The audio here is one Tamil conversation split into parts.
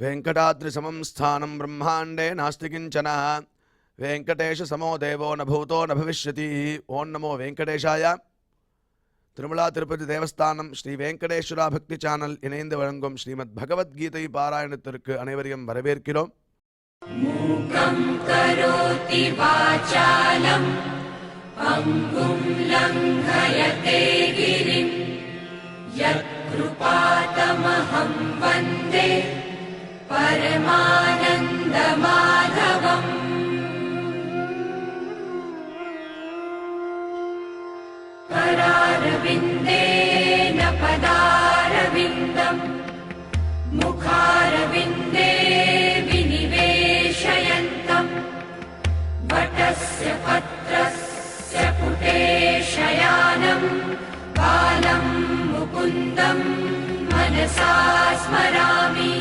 वेंकटाद्रिसमं स्थानं ब्रह्मांडे नास्ति किंचन वेंकटेश समो देवो न भूतो न भविष्यति। ओं नमो वेंकटेशाय। திருமலா திருப்பதி தேவஸ்தானம் ஸ்ரீ வெங்கடேஸ்வரா பக்தி சேனல் இணைந்து வழங்கும் ஸ்ரீமத் பகவத்கீதை பாராயணத்திற்கு அனைவரையும் வரவேற்கிறோம். மூகம் கரோதி வாசாலம் அங்கும் லங்கயதே கிரிம் யத்கிருபாதமஹம் வந்தே பரமானந்த மாதவம். करारविन्देन पदारविन्दम् मुखारविन्दे विनिवेशयन्तम् वटस्य पत्रस्य पुटे शयानम् बालं मुकुन्दम् मनसा स्मरामि.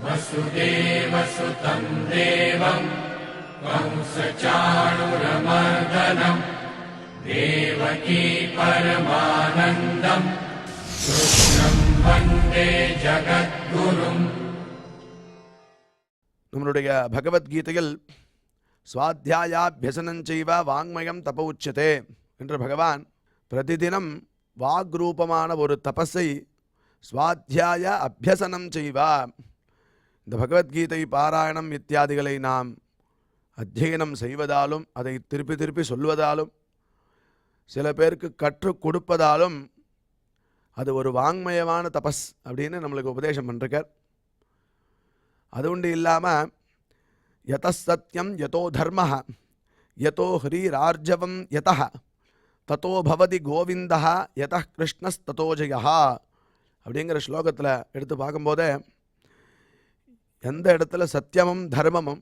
वसुदेवसुतं देवं कंसचाणूरमर्दनं देवकी परमानन्दं कृष्णं वन्दे जगद्गुरुम्. நம்மளுடைய பகவத்கீதையில் ஸ்வாத்தியாயாபியசனஞ்சைவ வாங்மயம் தப உச்சதே என்று பகவான் பிரதிதினம் வாக்ரூபமான ஒரு தபஸை ஸ்வாத்தியாய அபியசனம் செய்வா. இந்த பகவத்கீதை பாராயணம் இத்தியாதிகளை நாம் அத்தியனம் செய்வதாலும் அதை திருப்பி திருப்பி சொல்வதாலும் சில பேருக்கு கற்றுக் கொடுப்பதாலும் அது ஒரு வாங்மயமான தபஸ் அப்படின்னு நம்மளுக்கு உபதேசம் பண்ணிருக்கார். அது உண்டு இல்லாமல் யத சத்யம் யதோ தர்ம யதோ ஹ்ரீரார்ஜவம் யத ததோ பவதி கோவிந்தா யத கிருஷ்ணஸ்ததோ ஜெயா அப்படிங்கிற ஸ்லோகத்தில் எடுத்து பார்க்கும்போதே எந்த இடத்துல சத்தியமும் தர்மமும்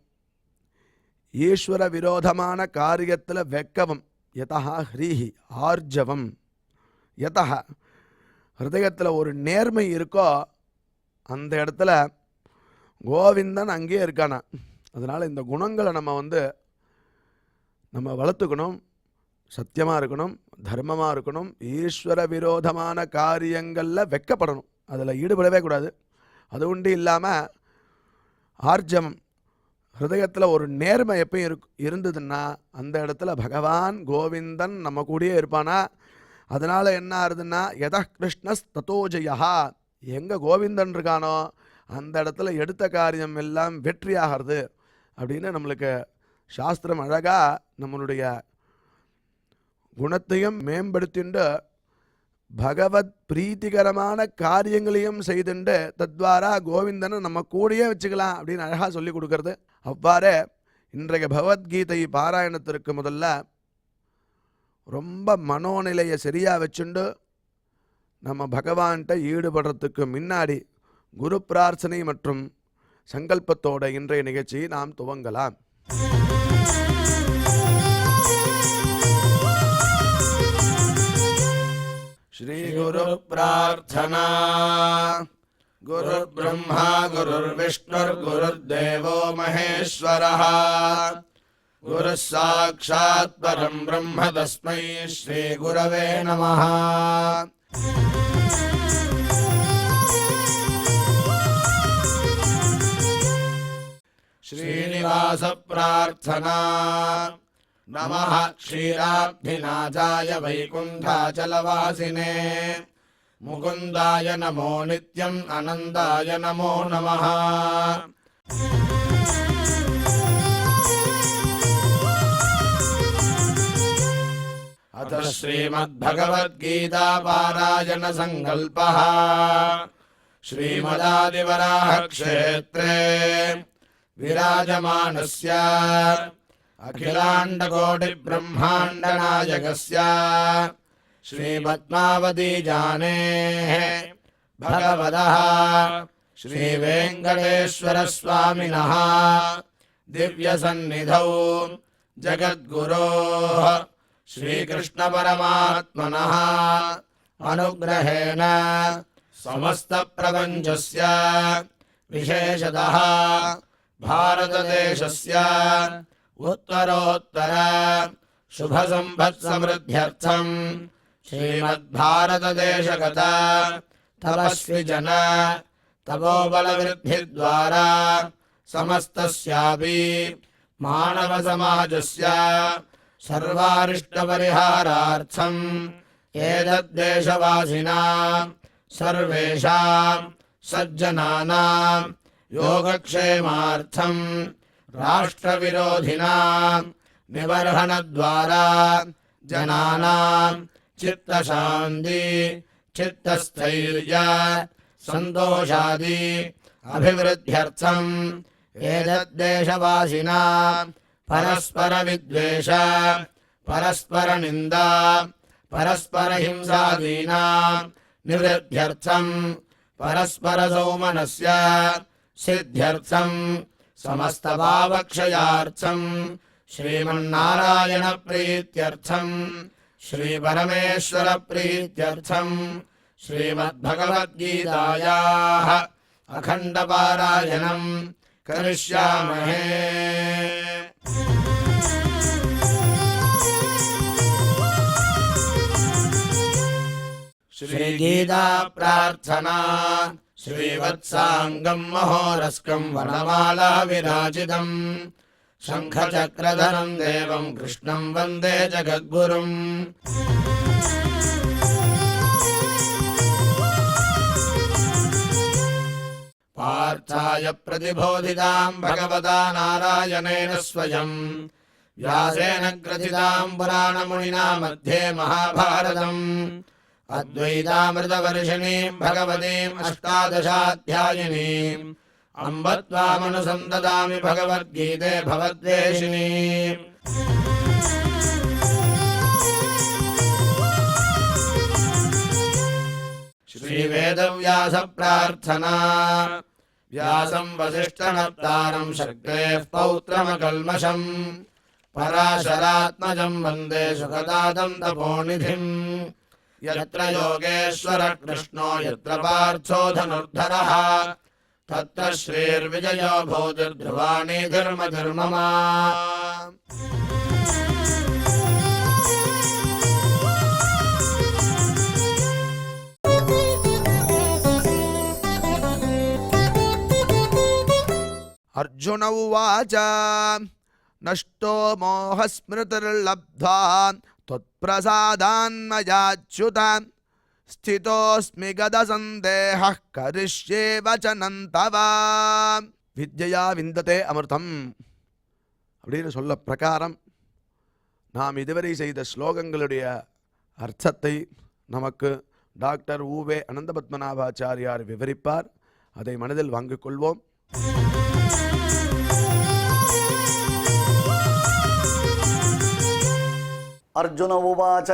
ஈஸ்வர விரோதமான காரியத்தில் வெக்கவும் யதா ஹ்ரீஹி ஆர்ஜவம் யதா ஹிருதயத்தில் ஒரு நேர்மை இருக்கோ அந்த இடத்துல கோவிந்தன் அங்கேயே இருக்கானா. அதனால் இந்த குணங்களை நம்ம வளர்த்துக்கணும். சத்தியமாக இருக்கணும், தர்மமாக இருக்கணும், ஈஸ்வர விரோதமான காரியங்களில் வெக்கப்படணும், அதில் ஈடுபடவே கூடாது. அது உண்டு இல்லாமல் ஆர்ஜவம் ஹிருதயத்தில் ஒரு நேர்மை எப்பயும் இருந்ததுன்னா அந்த இடத்துல பகவான் கோவிந்தன் நம்ம கூடயே இருப்பானா. அதனால் என்ன ஆகுதுன்னா யத கிருஷ்ணஸ் ததோ ஜெயா, எங்கே கோவிந்தன் இருக்கானோ அந்த இடத்துல எடுத்த காரியம் எல்லாம் வெற்றியாகிறது அப்படின்னு நம்மளுக்கு சாஸ்திரம் அழகாக நம்மளுடைய குணத்தையும் மேம்படுத்திண்டு பகவத் பிரீத்திகரமான காரியங்களையும் செய்துண்டு தத்வாரா கோவிந்தனை நம்ம கூடயே வச்சுக்கலாம் அப்படின்னு அழகாக சொல்லி கொடுக்கறது. அவ்வாறே இன்றைய பகவத்கீதை பாராயணத்திற்கு முதல்ல ரொம்ப மனோநிலையை சரியாக வச்சுண்டு நம்ம பகவான்கிட்ட ஈடுபடுறதுக்கு முன்னாடி குரு பிரார்த்தனை மற்றும் சங்கல்பத்தோட இன்றைய நிகழ்ச்சியை நாம் துவங்கலாம். श्री गुरु प्रार्थना. गुरुर्ब्रह्मा गुरुर्विष्णुर्गुरुर्देवो महेश्वरः गुरुः साक्षात् परं ब्रह्म तस्मै श्री गुरवे नमः. श्रीनिवास प्रार्थना. नमः क्षीराब्धिनाथाय वैकुण्ठाचलवासिने मुकुन्दाय नमो नित्यम् आनन्दाय नमो नमः. अथ श्रीमद्भगवद्गीता पारायण संकल्पः. श्रीमदादिवराह क्षेत्रे विराजमानस्य अखिलाण्डकोटि ब्रह्माण्डनायकस्य श्रीपद्मावती जानेः भगवतः श्रीवेङ्कटेश्वर स्वामिनः दिव्यसन्निधौ जगद्गुरोः श्रीकृष्णपरमात्मनः अनुग्रहेण समस्तप्रपञ्चस्य विशेषतः भारतदेशस्य उत्तरोत्तर शुभसम्पत्समृद्ध्यर्थं श्रीमद्भारतदेशगत तपस्विजन तपोबलवृद्धिद्वारा समस्तस्यापि मानवसमाजस्य सर्वारिष्टपरिहारार्थम् एतद्देशवासिनां सर्वेषां सज्जनानां योगक्षेमार्थं राष्ट्रविरोधिनां निबर्हणद्वारा जनानां चित्तशान्ति चित्तस्थैर्य सन्तोषादि अभिवृद्ध्यर्थम् एतद्देशवासिनां परस्परविद्वेष परस्परनिन्दा परस्परहिंसादीनां निवृद्ध्यर्थम् परस्परसौमनस्य सिद्ध्यर्थम् समस्तभावक्षयार्थम् श्रीमन्नारायणप्रीत्यर्थम् श्रीपरमेश्वरप्रीत्यर्थम् श्रीमद्भगवद्गीतायाः अखण्डपारायणम् करिष्यामहे। श्रीगीता प्रार्थना श्रीवत्साङ्गं महोरस्कं वनमाला विराजितम् शङ्खचक्रधरं देवं कृष्णं वन्दे जगद्गुरुम्। पार्थाय प्रतिबोधितां भगवता नारायणेन स्वयं व्यासेन ग्रथितां पुराणमुनिना मध्ये महाभारतम् अद्वैतामृतवर्षिणीं भगवतीम् अष्टादशाध्यायिनीम् अम्ब त्वामनुसन्ददामि भगवद्गीते भवद्वेषिणीम्। श्रीवेदव्यास प्रार्थना व्यासं वसिष्ठनप्तारं शक्तेः पौत्रमकल्मषम् पराशरात्मजं वन्दे सुखदातं तपोनिधिम्। यत्र योगेश्वर कृष्णो यत्र पार्थो धनुर्धरः तत्र श्रीर्विजयो भूतिर्ध्रुवाणि धर्मधर्मः। अर्जुन उवाच नष्टो मोहस्मृतिर्लब्ध्वा त्वत्प्रसादान्मयाच्युत स्थितोऽस्मि गदसन्देहः करिष्ये वचनं तव। வித்யா விந்ததே அமிர்தம் அப்படின்னு சொல்ல பிரகாரம் நாம் இதுவரை செய்த ஸ்லோகங்களுடைய அர்த்தத்தை நமக்கு டாக்டர் ஊவே அனந்தபத்மநாபாச்சாரியார் விவரிப்பார். அதை மனதில் வாங்கிக் கொள்வோம். अर्जुन उवाच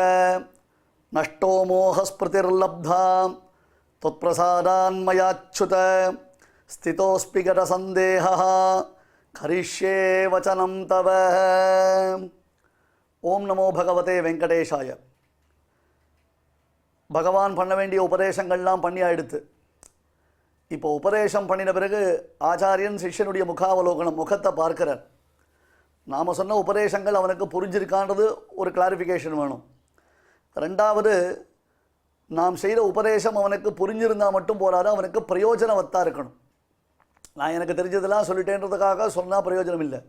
नष्टो मोहस्मृतिर्लब्धा त्वत्प्रसादान्मयाच्युत स्थितोऽस्मि गतसन्देहः करिष्ये वचनं तव। ओम नमो भगवते वेंकटेशाय. பகவான் பண்ண வேண்டிய உபதேசங்கள்லாம் பண்ணி ஆயிடுத்து. இப்போ உபதேசம் பண்ணின பிறகு ஆச்சாரியன் சிஷ்யனுடைய முகாவலோகனம் முகத்தை பார்க்கிறார். நாம் சொன்ன உபதேசங்கள் அவனுக்கு புரிஞ்சிருக்கான்றது ஒரு கிளாரிஃபிகேஷன் வேணும். ரெண்டாவது, நாம் செய்கிற உபதேசம் அவனுக்கு புரிஞ்சிருந்தால் மட்டும் போராது, அவனுக்கு பிரயோஜனவத்தாக இருக்கணும். நான் எனக்கு தெரிஞ்சதெல்லாம் சொல்லிட்டேன்றதுக்காக சொன்னால் பிரயோஜனம் இல்லை.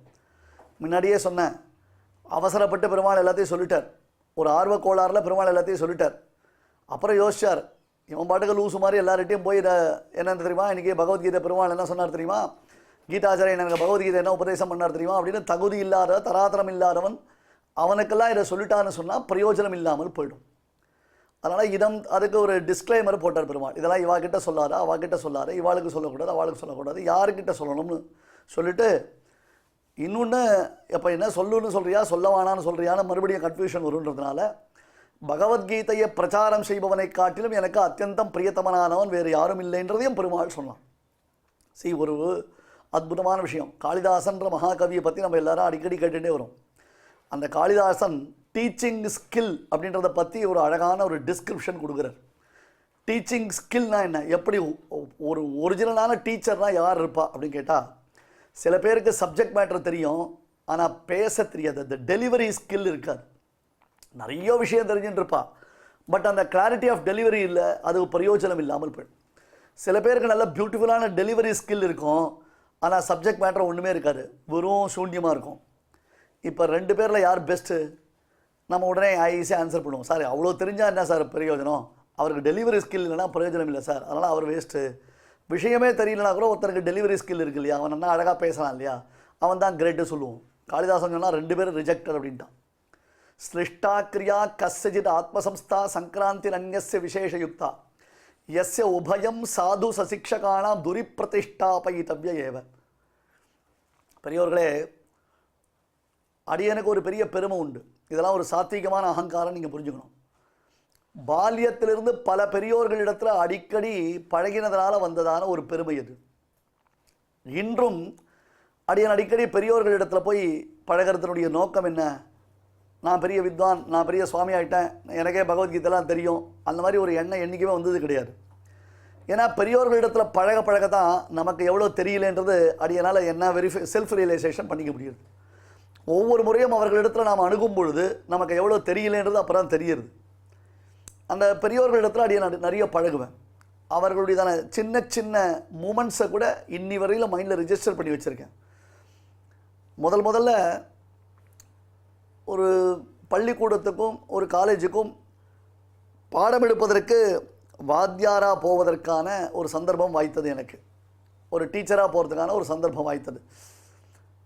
முன்னாடியே சொன்னேன், அவசரப்பட்டு பெருமாள் எல்லாத்தையும் சொல்லிட்டார். ஒரு ஆர்வ கோளாறில் பெருமாள் எல்லாத்தையும் சொல்லிட்டார். அப்புறம் யோசிச்சார், இவன் பாட்டுக்கு லூசு மாதிரி எல்லார்கிட்டையும் போய் இதை என்னென்னு தெரியுமா, இன்றைக்கி பகவத்கீதை பெருமாள் என்ன சொன்னார் தெரியுமா, கீதாச்சாரியன் எனக்கு பகவத்கீதை என்ன உபதேசம் பண்ணார் தெரியுமா அப்படின்னு தகுதி இல்லாத தராதரம் இல்லாதவன் அவனுக்கெல்லாம் இதை சொல்லிட்டான்னு சொன்னால் பிரயோஜனம் இல்லாமல் போயிடும். அதனால் அதுக்கு ஒரு டிஸ்க்ளைமர் போட்டார் பெருமாள். இதெல்லாம் இவாக்கிட்ட சொல்லாதா, அவாக்கிட்ட சொல்லாத, இவாளுக்கு சொல்லக்கூடாது, அவளுக்கு சொல்லக்கூடாது, யாருக்கிட்ட சொல்லணும்னு சொல்லிட்டு இன்னொன்று எப்போ என்ன சொல்லுன்னு சொல்கிறியா சொல்ல வேணான்னு சொல்கிறியான்னு மறுபடியும் கன்ஃபியூஷன் வருன்றதுனால பகவத்கீதையை பிரச்சாரம் செய்பவனை காட்டிலும் எனக்கு அத்தியந்தம் பிரியத்தமனானவன் வேறு யாரும் இல்லைன்றதையும் பெருமாள் சொன்னான். ஒரு அற்புதமான விஷயம். காளிதாசன்ற மகாகவியை பற்றி நம்ம எல்லாரும் அடிக்கடி கேட்டுகிட்டே வரும். அந்த காளிதாசன் டீச்சிங் ஸ்கில் அப்படின்றத பற்றி ஒரு அழகான ஒரு டிஸ்கிரிப்ஷன் கொடுக்குறார். டீச்சிங் ஸ்கில்னா என்ன, எப்படி ஒரு ஒரிஜினலான டீச்சர்னா யார் இருப்பா அப்படின்னு கேட்டால், சில பேருக்கு சப்ஜெக்ட் மேட்டர் தெரியும், ஆனால் பேச தெரியாது, அந்த டெலிவரி ஸ்கில் இருக்காது. நிறைய விஷயம் தெரிஞ்சுட்டு இருப்பா, பட் அந்த கிளாரிட்டி ஆஃப் டெலிவரி இல்லை, அது பிரயோஜனம் இல்லாமல் போயிடும். சில பேருக்கு நல்ல பியூட்டிஃபுல்லான டெலிவரி ஸ்கில் இருக்கும், ஆனால் சப்ஜெக்ட் மேட்டர் ஒன்றுமே இருக்காது, வெறும் சூன்யமாக இருக்கும். இப்போ 2 பேரில் யார் பெஸ்ட்டு? நம்ம உடனே ஈஸியாக ஆன்சர் பண்ணுவோம். சார் அவ்வளோ தெரிஞ்சால் என்ன சார் பிரயோஜனம், அவருக்கு டெலிவரி ஸ்கில் இல்லைனா பிரயோஜனம் இல்லை சார், அதனால் அவர் வேஸ்ட்டு. விஷயமே தெரியலனா கூட ஒருத்தருக்கு டெலிவரி ஸ்கில் இருக்கு இல்லையா, அவன் என்ன அழகாக பேசலாம் இல்லையா, அவன் தான் கிரேட்டு சொல்லுவோம். காளிதாசன் சொன்னால் 2 பேரும் ரிஜெக்டட் அப்படின்ட்டான். ஸ்லிஷ்டா கிரியா கஸ்யஜித் ஆத்மசம்ஸ்தா சங்கராந்தி அந்நிய விசேஷயுக்தா யஸ்ய உபயம் சாது சசிக்ஷகானாம் துரிப்பிரதிஷ்டாபயித்தவ்ய ஏவ. பெரியோர்களே, அடியனுக்கு ஒரு பெரிய பெருமை உண்டு. இதெல்லாம் ஒரு சாத்வீகமான அகங்காரம், நீங்கள் புரிஞ்சுக்கணும். பால்யத்திலிருந்து பல பெரியோர்களிடத்தில் அடிக்கடி பழகினதுனால வந்ததான ஒரு பெருமை அது. இன்றும் அடியன் அடிக்கடி பெரியோர்களிடத்தில் போய் பழகிறதுனுடைய நோக்கம் என்ன, நான் பெரிய வித்வான், நான் பெரிய சுவாமி ஆகிட்டேன், எனக்கே பகவத்கீதைலாம் தெரியும், அந்த மாதிரி ஒரு எண்ணம் என்றைக்குமே வந்தது கிடையாது. ஏன்னா பெரியோர்களிடத்தில் பழக பழக தான் நமக்கு எவ்வளோ தெரியலேன்றது அடியனால் என்ன செல்ஃப் ரியலைசேஷன் பண்ணிக்க முடியுது. ஒவ்வொரு முறையும் அவர்களிடத்தில் நாம் அணுகும் பொழுது நமக்கு எவ்வளோ தெரியலேன்றது அப்புறம் தெரியுது. அந்த பெரியோர்களிடத்தில் அடிய நிறைய பழகுவேன். அவர்களுடையதான சின்ன சின்ன மூமெண்ட்ஸை கூட இன்னி வரையில் மைண்டில் ரிஜிஸ்டர் பண்ணி வச்சுருக்கேன். முதல்ல ஒரு பள்ளிக்கூடத்துக்கும் ஒரு காலேஜுக்கும் பாடம் எடுப்பதற்கு வாத்தியாராக போவதற்கான ஒரு சந்தர்ப்பம் வாய்த்தது, எனக்கு ஒரு டீச்சராக போகிறதுக்கான ஒரு சந்தர்ப்பம் வாய்த்தது.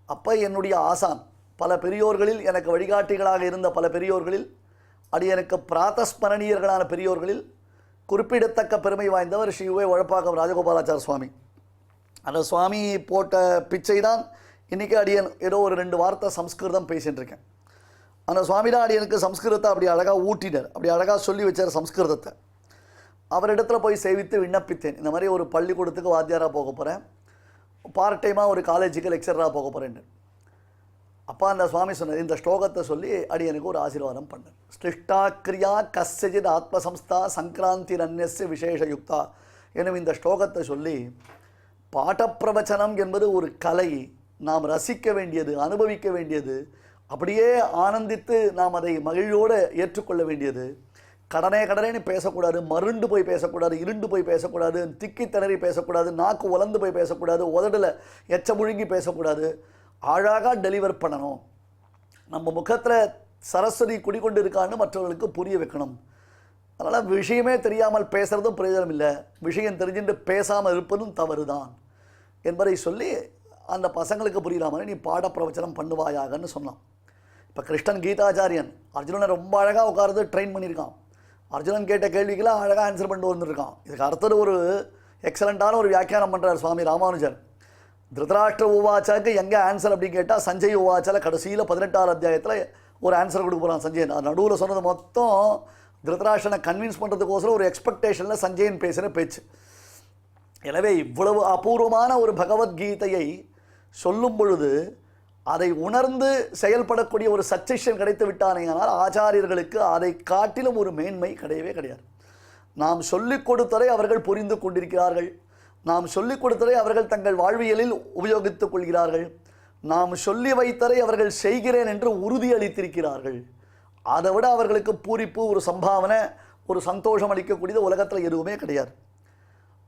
அப்போ என்னுடைய ஆசான் பல பெரியோர்களில், எனக்கு வழிகாட்டிகளாக இருந்த பல பெரியோர்களில், எனக்கு பிராத்தஸ்மரணீயர்களான பெரியோர்களில் குறிப்பிடத்தக்க பெருமை வாய்ந்தவர் ஸ்ரீ உவே உழப்பாக்கம் ராஜகோபாலாச்சார சுவாமி. அந்த சுவாமி போட்ட பிச்சை தான் இன்றைக்கி அடியன் ஏதோ ஒரு 2 வார்த்தை சம்ஸ்கிருதம் பேசிகிட்டு இருக்கேன். அந்த சுவாமி தான் அடியனுக்கு சம்ஸ்கிருதத்தை அப்படி அழகாக ஊட்டினார், அப்படி அழகாக சொல்லி வச்சார் சம்ஸ்கிருதத்தை. அவரிடத்தில் போய் சேவித்து விண்ணப்பித்தேன், இந்த மாதிரி ஒரு பள்ளிக்கூடத்துக்கு வாத்தியாராக போக போகிறேன், பார்ட் டைமாக ஒரு காலேஜுக்கு லெக்சராக போக போகிறேன்னு. அப்போ அந்த சுவாமி சொன்னார், இந்த ஸ்லோகத்தை சொல்லி அடியனுக்கு ஒரு ஆசீர்வாதம் பண்ணார். ஸ்லிஷ்டா கிரியா கஸ்யஜித் ஆத்மசம்ஸ்தா சங்கராந்தி அந்நிய விசேஷயுக்தா எனும் இந்த ஸ்லோகத்தை சொல்லி, பாடப்பிரவச்சனம் என்பது ஒரு கலை, நாம் ரசிக்க வேண்டியது, அனுபவிக்க வேண்டியது, அப்படியே ஆனந்தித்து நாம் அதை மகிழ்வோடு ஏற்றுக்கொள்ள வேண்டியது. கடனேன்னு பேசக்கூடாது, மருண்டு போய் பேசக்கூடாது, இருண்டு போய் பேசக்கூடாது, திக்கி திணறி பேசக்கூடாது, நாக்கு உலர்ந்து போய் பேசக்கூடாது, உதடில் எச்ச முழுங்கி பேசக்கூடாது, அழகாக டெலிவர் பண்ணணும். நம்ம முகத்தில் சரஸ்வதி குடிக்கொண்டு இருக்கான்னு மற்றவர்களுக்கு புரிய வைக்கணும். அதனால் விஷயமே தெரியாமல் பேசுகிறதும் பிரயோஜனம் இல்லை, விஷயம் தெரிஞ்சுட்டு பேசாமல் இருப்பதும் தவறு தான் என்பதை சொல்லி அந்த பசங்களுக்கு புரிகிற மாதிரி நீ பாட பிரவச்சனம் பண்ணுவாயாகன்னு சொன்னான். இப்போ கிருஷ்ணன் கீதாச்சாரியன் அர்ஜுனனை ரொம்ப அழகாக உட்கார்ந்து ட்ரெயின் பண்ணியிருக்கான். அர்ஜுனன் கேட்ட கேள்விக்கெல்லாம் அழகாக ஆன்சர் பண்ணிட்டு வந்துருக்கான். இதுக்கு அடுத்தது ஒரு எக்ஸலண்ட்டான ஒரு வியாக்கியானம் பண்ணுறார் சுவாமி ராமானுஜர். திருதராஷ்டிர உவாச்சாக்கு எங்கே ஆன்சர் அப்படின்னு கேட்டால் சஞ்சய் உவாச்சால கடைசியில் 18ஆவது அத்தியாயத்தில் ஒரு ஆன்சர் கொடுக்க போகிறான் சஞ்சயன். அது நடுவில் சொன்னது மொத்தம் திருதராஷ்டிரனை கன்வின்ஸ் பண்ணுறதுக்கோசரம் ஒரு எக்ஸ்பெக்டேஷனில் சஞ்சயன் பேசுகிற பேச்சு. எனவே இவ்வளவு அபூர்வமான ஒரு பகவத்கீதையை சொல்லும் பொழுது அதை உணர்ந்து செயல்படக்கூடிய ஒரு சக்சஷன் கிடைத்து விட்டானேயானால் ஆச்சாரியர்களுக்கு அதை காட்டிலும் ஒரு மேன்மை கிடையவே கிடையாது. நாம் சொல்லிக் கொடுத்ததை அவர்கள் புரிந்து கொண்டிருக்கிறார்கள், நாம் சொல்லிக் கொடுத்ததை அவர்கள் தங்கள் வாழ்வியலில் உபயோகித்துக் கொள்கிறார்கள், நாம் சொல்லி வைத்ததை அவர்கள் செய்கிறேன் என்று உறுதியளித்திருக்கிறார்கள். அதை விட அவர்களுக்கு பூரிப்பு, ஒரு சம்பாவனை, ஒரு சந்தோஷம் அளிக்கக்கூடியது உலகத்தில் எதுவுமே கிடையாது.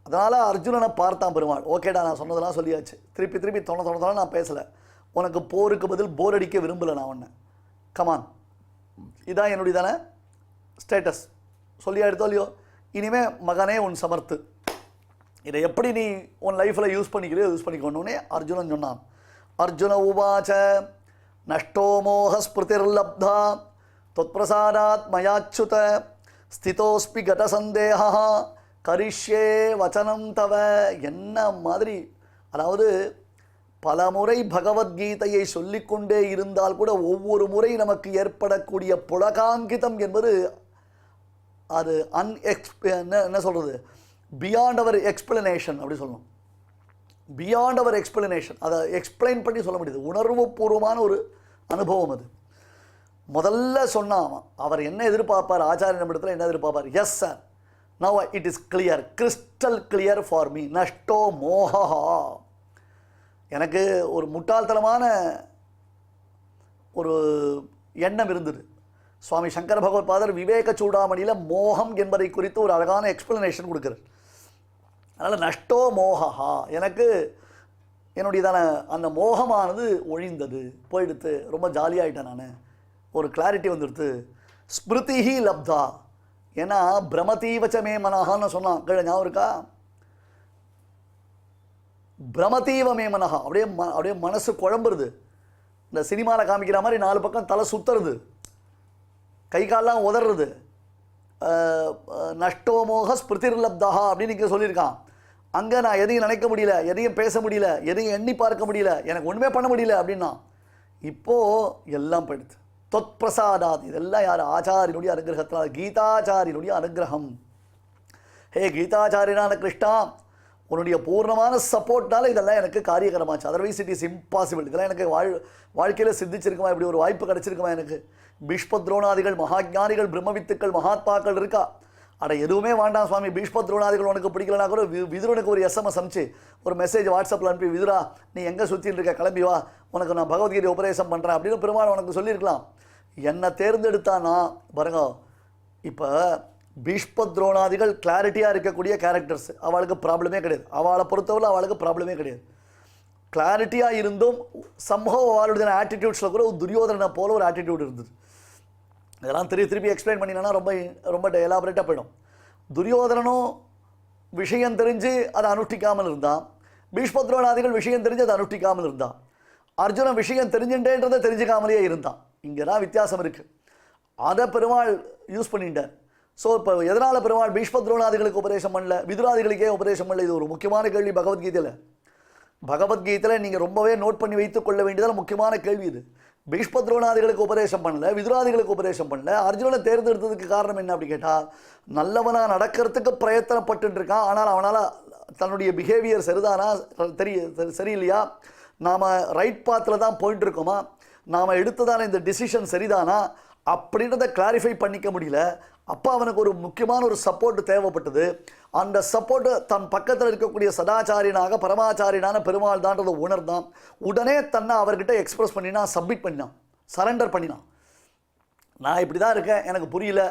அதனால் அர்ஜுனனை பார்த்தான் பெருமாள். ஓகேடா, நான் சொன்னதெல்லாம் சொல்லியாச்சு, திருப்பி தொண நான் பேசலை, உனக்கு போருக்கு பதில் போர் அடிக்க விரும்பலை நான் ஒன்று, கமான், இதான் என்னுடைய தானே ஸ்டேட்டஸ், சொல்லியா எடுத்தோ இல்லையோ, இனிமே மகனே உன் சமர்த்து, இதை எப்படி நீ உன் லைஃப்பில் யூஸ் பண்ணிக்கிறியோ யூஸ் பண்ணிக்கொண்டோன்னே அர்ஜுனன் சொன்னான். அர்ஜுன உவாச்ச நஷ்டோ மோக ஸ்மிருதிர்லப்தா தொத்பிரசாதாத் மயாச்சுத ஸ்திதோஸ்பி கட சந்தேகா கரிஷ்யே வச்சனம் தவ. என்ன மாதிரி, அதாவது பல முறை பகவத்கீதையை சொல்லிக்கொண்டே இருந்தால் கூட ஒவ்வொரு முறை நமக்கு ஏற்படக்கூடிய புலகாங்கிதம் என்பது அது என்ன சொல்கிறது, பியாண்ட் அவர் எக்ஸ்பிளனேஷன் அப்படி சொல்லணும். பியாண்ட் அவர் எக்ஸ்பிளனேஷன், அதை எக்ஸ்பிளைன் பண்ணி சொல்ல முடியுது. உணர்வு பூர்வமான ஒரு அனுபவம் அது. முதல்ல சொன்னான் அவர் என்ன எதிர்பார்ப்பார், ஆச்சாரிய நம்மிடத்தில் என்ன எதிர்பார்ப்பார், yes sir Now it is clear, crystal clear for me. Nashto moha. எனக்கு ஒரு முட்டாள்தனமான ஒரு எண்ணம் இருந்தது. சுவாமி சங்கர பகவத்பாதர் விவேக சூடாமணியில் மோகம் என்பதை குறித்து ஒரு அழகான எக்ஸ்பிளனேஷன் கொடுக்குறார். அதனால் நஷ்டோ மோகா, எனக்கு என்னுடையதான அந்த மோகமானது ஒழிந்தது, போயிடுத்து, ரொம்ப ஜாலியாகிட்டேன் நான், ஒரு கிளாரிட்டி வந்துடுத்து. ஸ்மிருதிஹி லப்தா, ஏன்னா பிரமதீவச்சமே மனஹான்னு சொன்னான், கீழே ஞாபகம் இருக்கா? பிரமதீவமே மனஹா, அப்படியே மனசு குழம்புறது. இந்த சினிமாவில் காமிக்கிற மாதிரி 4 பக்கம் தலை சுத்துறது, கை காலெலாம் உதறது. நஷ்டோமோக ஸ்மிருதிர்லப்தா அப்படின்னு இங்கே சொல்லியிருக்கான். அங்கே நான் எதையும் நினைக்க முடியல, எதையும் பேச முடியல, எதையும் எண்ணி பார்க்க முடியல, எனக்கு ஒன்றுமே பண்ண முடியல அப்படின்னா. இப்போது எல்லாம் போயிடுது. தொத் பிரசாதாத், இதெல்லாம் யார்? ஆச்சாரியனுடைய அனுகிரகத்தினால், கீதாச்சாரியனுடைய அனுகிரகம். ஹே கீதாச்சாரியனான கிருஷ்ணா, உன்னுடைய பூர்ணமான சப்போர்ட்னால இதெல்லாம் எனக்கு காரியகரமாச்சு. Otherwise it is impossible. இதெல்லாம் எனக்கு வாழ்க்கையில் சித்திச்சிருக்குமா? இப்படி ஒரு வாய்ப்பு கிடச்சிருக்குமா எனக்கு? பீஷ்மத்ரோணாதிகள் மகாஜானிகள், பிரம்மவித்துக்கள், மகாத்மாக்கள் இருக்கா. அட எதுவுமே வேண்டாம் சுவாமி, பீஷ்மத்ரோணாதிகள் உனக்கு பிடிக்கலனா கூட விதுரனுக்கு ஒரு SMS அனுப்பிச்சு, ஒரு மெசேஜ் வாட்ஸ்அப்பில் அனுப்பி, விதுரா நீ எங்கே சுற்றின்னு இருக்க, கிளம்பி வா, உனக்கு நான் பகவத்கீதை உபதேசம் பண்ணுறேன் அப்படின்னு பெருமாள் உனக்கு சொல்லியிருக்கலாம். என்னை தேர்ந்தெடுத்தானா பாருங்க. இப்போ பீஷ்மத்ரோணாதிகள் கிளாரிட்டியாக இருக்கக்கூடிய கேரக்டர்ஸ், அவளுக்கு ப்ராப்ளமே கிடையாது. அவளை பொறுத்தவரை அவளுக்கு ப்ராப்ளமே கிடையாது. கிளாரிட்டியாக இருந்தும் சம்பவம் அவளுடைய ஆட்டிடியூட்ஸில் கூட ஒரு துரியோதனை போல ஒரு ஆட்டிடியூட் இருந்தது. இதெல்லாம் திருப்பி எக்ஸ்பிளைன் பண்ணினா ரொம்ப எலாபரேட்டாக போயிடும். துரியோதனனும் விஷயம் தெரிஞ்சு அதை அனுஷ்டிக்காமல் இருந்தான், பீஷ்மத்ரோணாதிகள் விஷயம் தெரிஞ்சு அதை அனுஷ்டிக்காமல் இருந்தான், அர்ஜுனன் விஷயம் தெரிஞ்சுட்டேன்றதை தெரிஞ்சுக்காமலேயே இருந்தான். இங்கே தான் வித்தியாசம் இருக்குது. அதை பெருமாள் யூஸ் பண்ணிட்டார். ஸோ இப்போ எதனால் பெருமாள் பீஷ்மத்ரோணாதிகளுக்கு உபதேசம் பண்ணல, விதுராதிகளுக்கே உபதேசம் பண்ணல? இது ஒரு முக்கியமான கேள்வி பகவத்கீதையில். பகவத்கீதையில் நீங்கள் ரொம்பவே நோட் பண்ணி வைத்துக் கொள்ள வேண்டியதால் முக்கியமான கேள்வி இது. பீஷ்மத்ரோணாதிகளுக்கு உபதேசம் பண்ணல, விதுராதிகளுக்கு உபதேசம் பண்ணல. அர்ஜுனனை தேர்ந்தெடுத்ததுக்கு காரணம் என்ன அப்படி கேட்டால், நல்லவனாக நடக்கிறதுக்கு பிரயத்தனப்பட்டு இருக்கான், ஆனால் அவனால் தன்னுடைய பிஹேவியர் சரிதானா, சரியில்லையா, நாம் ரைட் பாத்தில் தான் போயிட்டு இருக்கோமா, நாம் எடுத்ததான இந்த டிசிஷன் சரிதானா அப்படின்றத கிளாரிஃபை பண்ணிக்க முடியல. அப்போ அவனுக்கு ஒரு முக்கியமான ஒரு சப்போர்ட் தேவைப்பட்டது. அந்த சப்போர்ட்டு தன் பக்கத்தில் இருக்கக்கூடிய சதாச்சாரியனாக பரமாச்சாரியனான பெருமாள் தான்றதை உணர்ந்தான். உடனே தன்னை அவர்கிட்ட எக்ஸ்பிரஸ் பண்ணினான், சப்மிட் பண்ணினான், சரண்டர் பண்ணினான். நான் இப்படி தான் இருக்கேன், எனக்கு புரியல,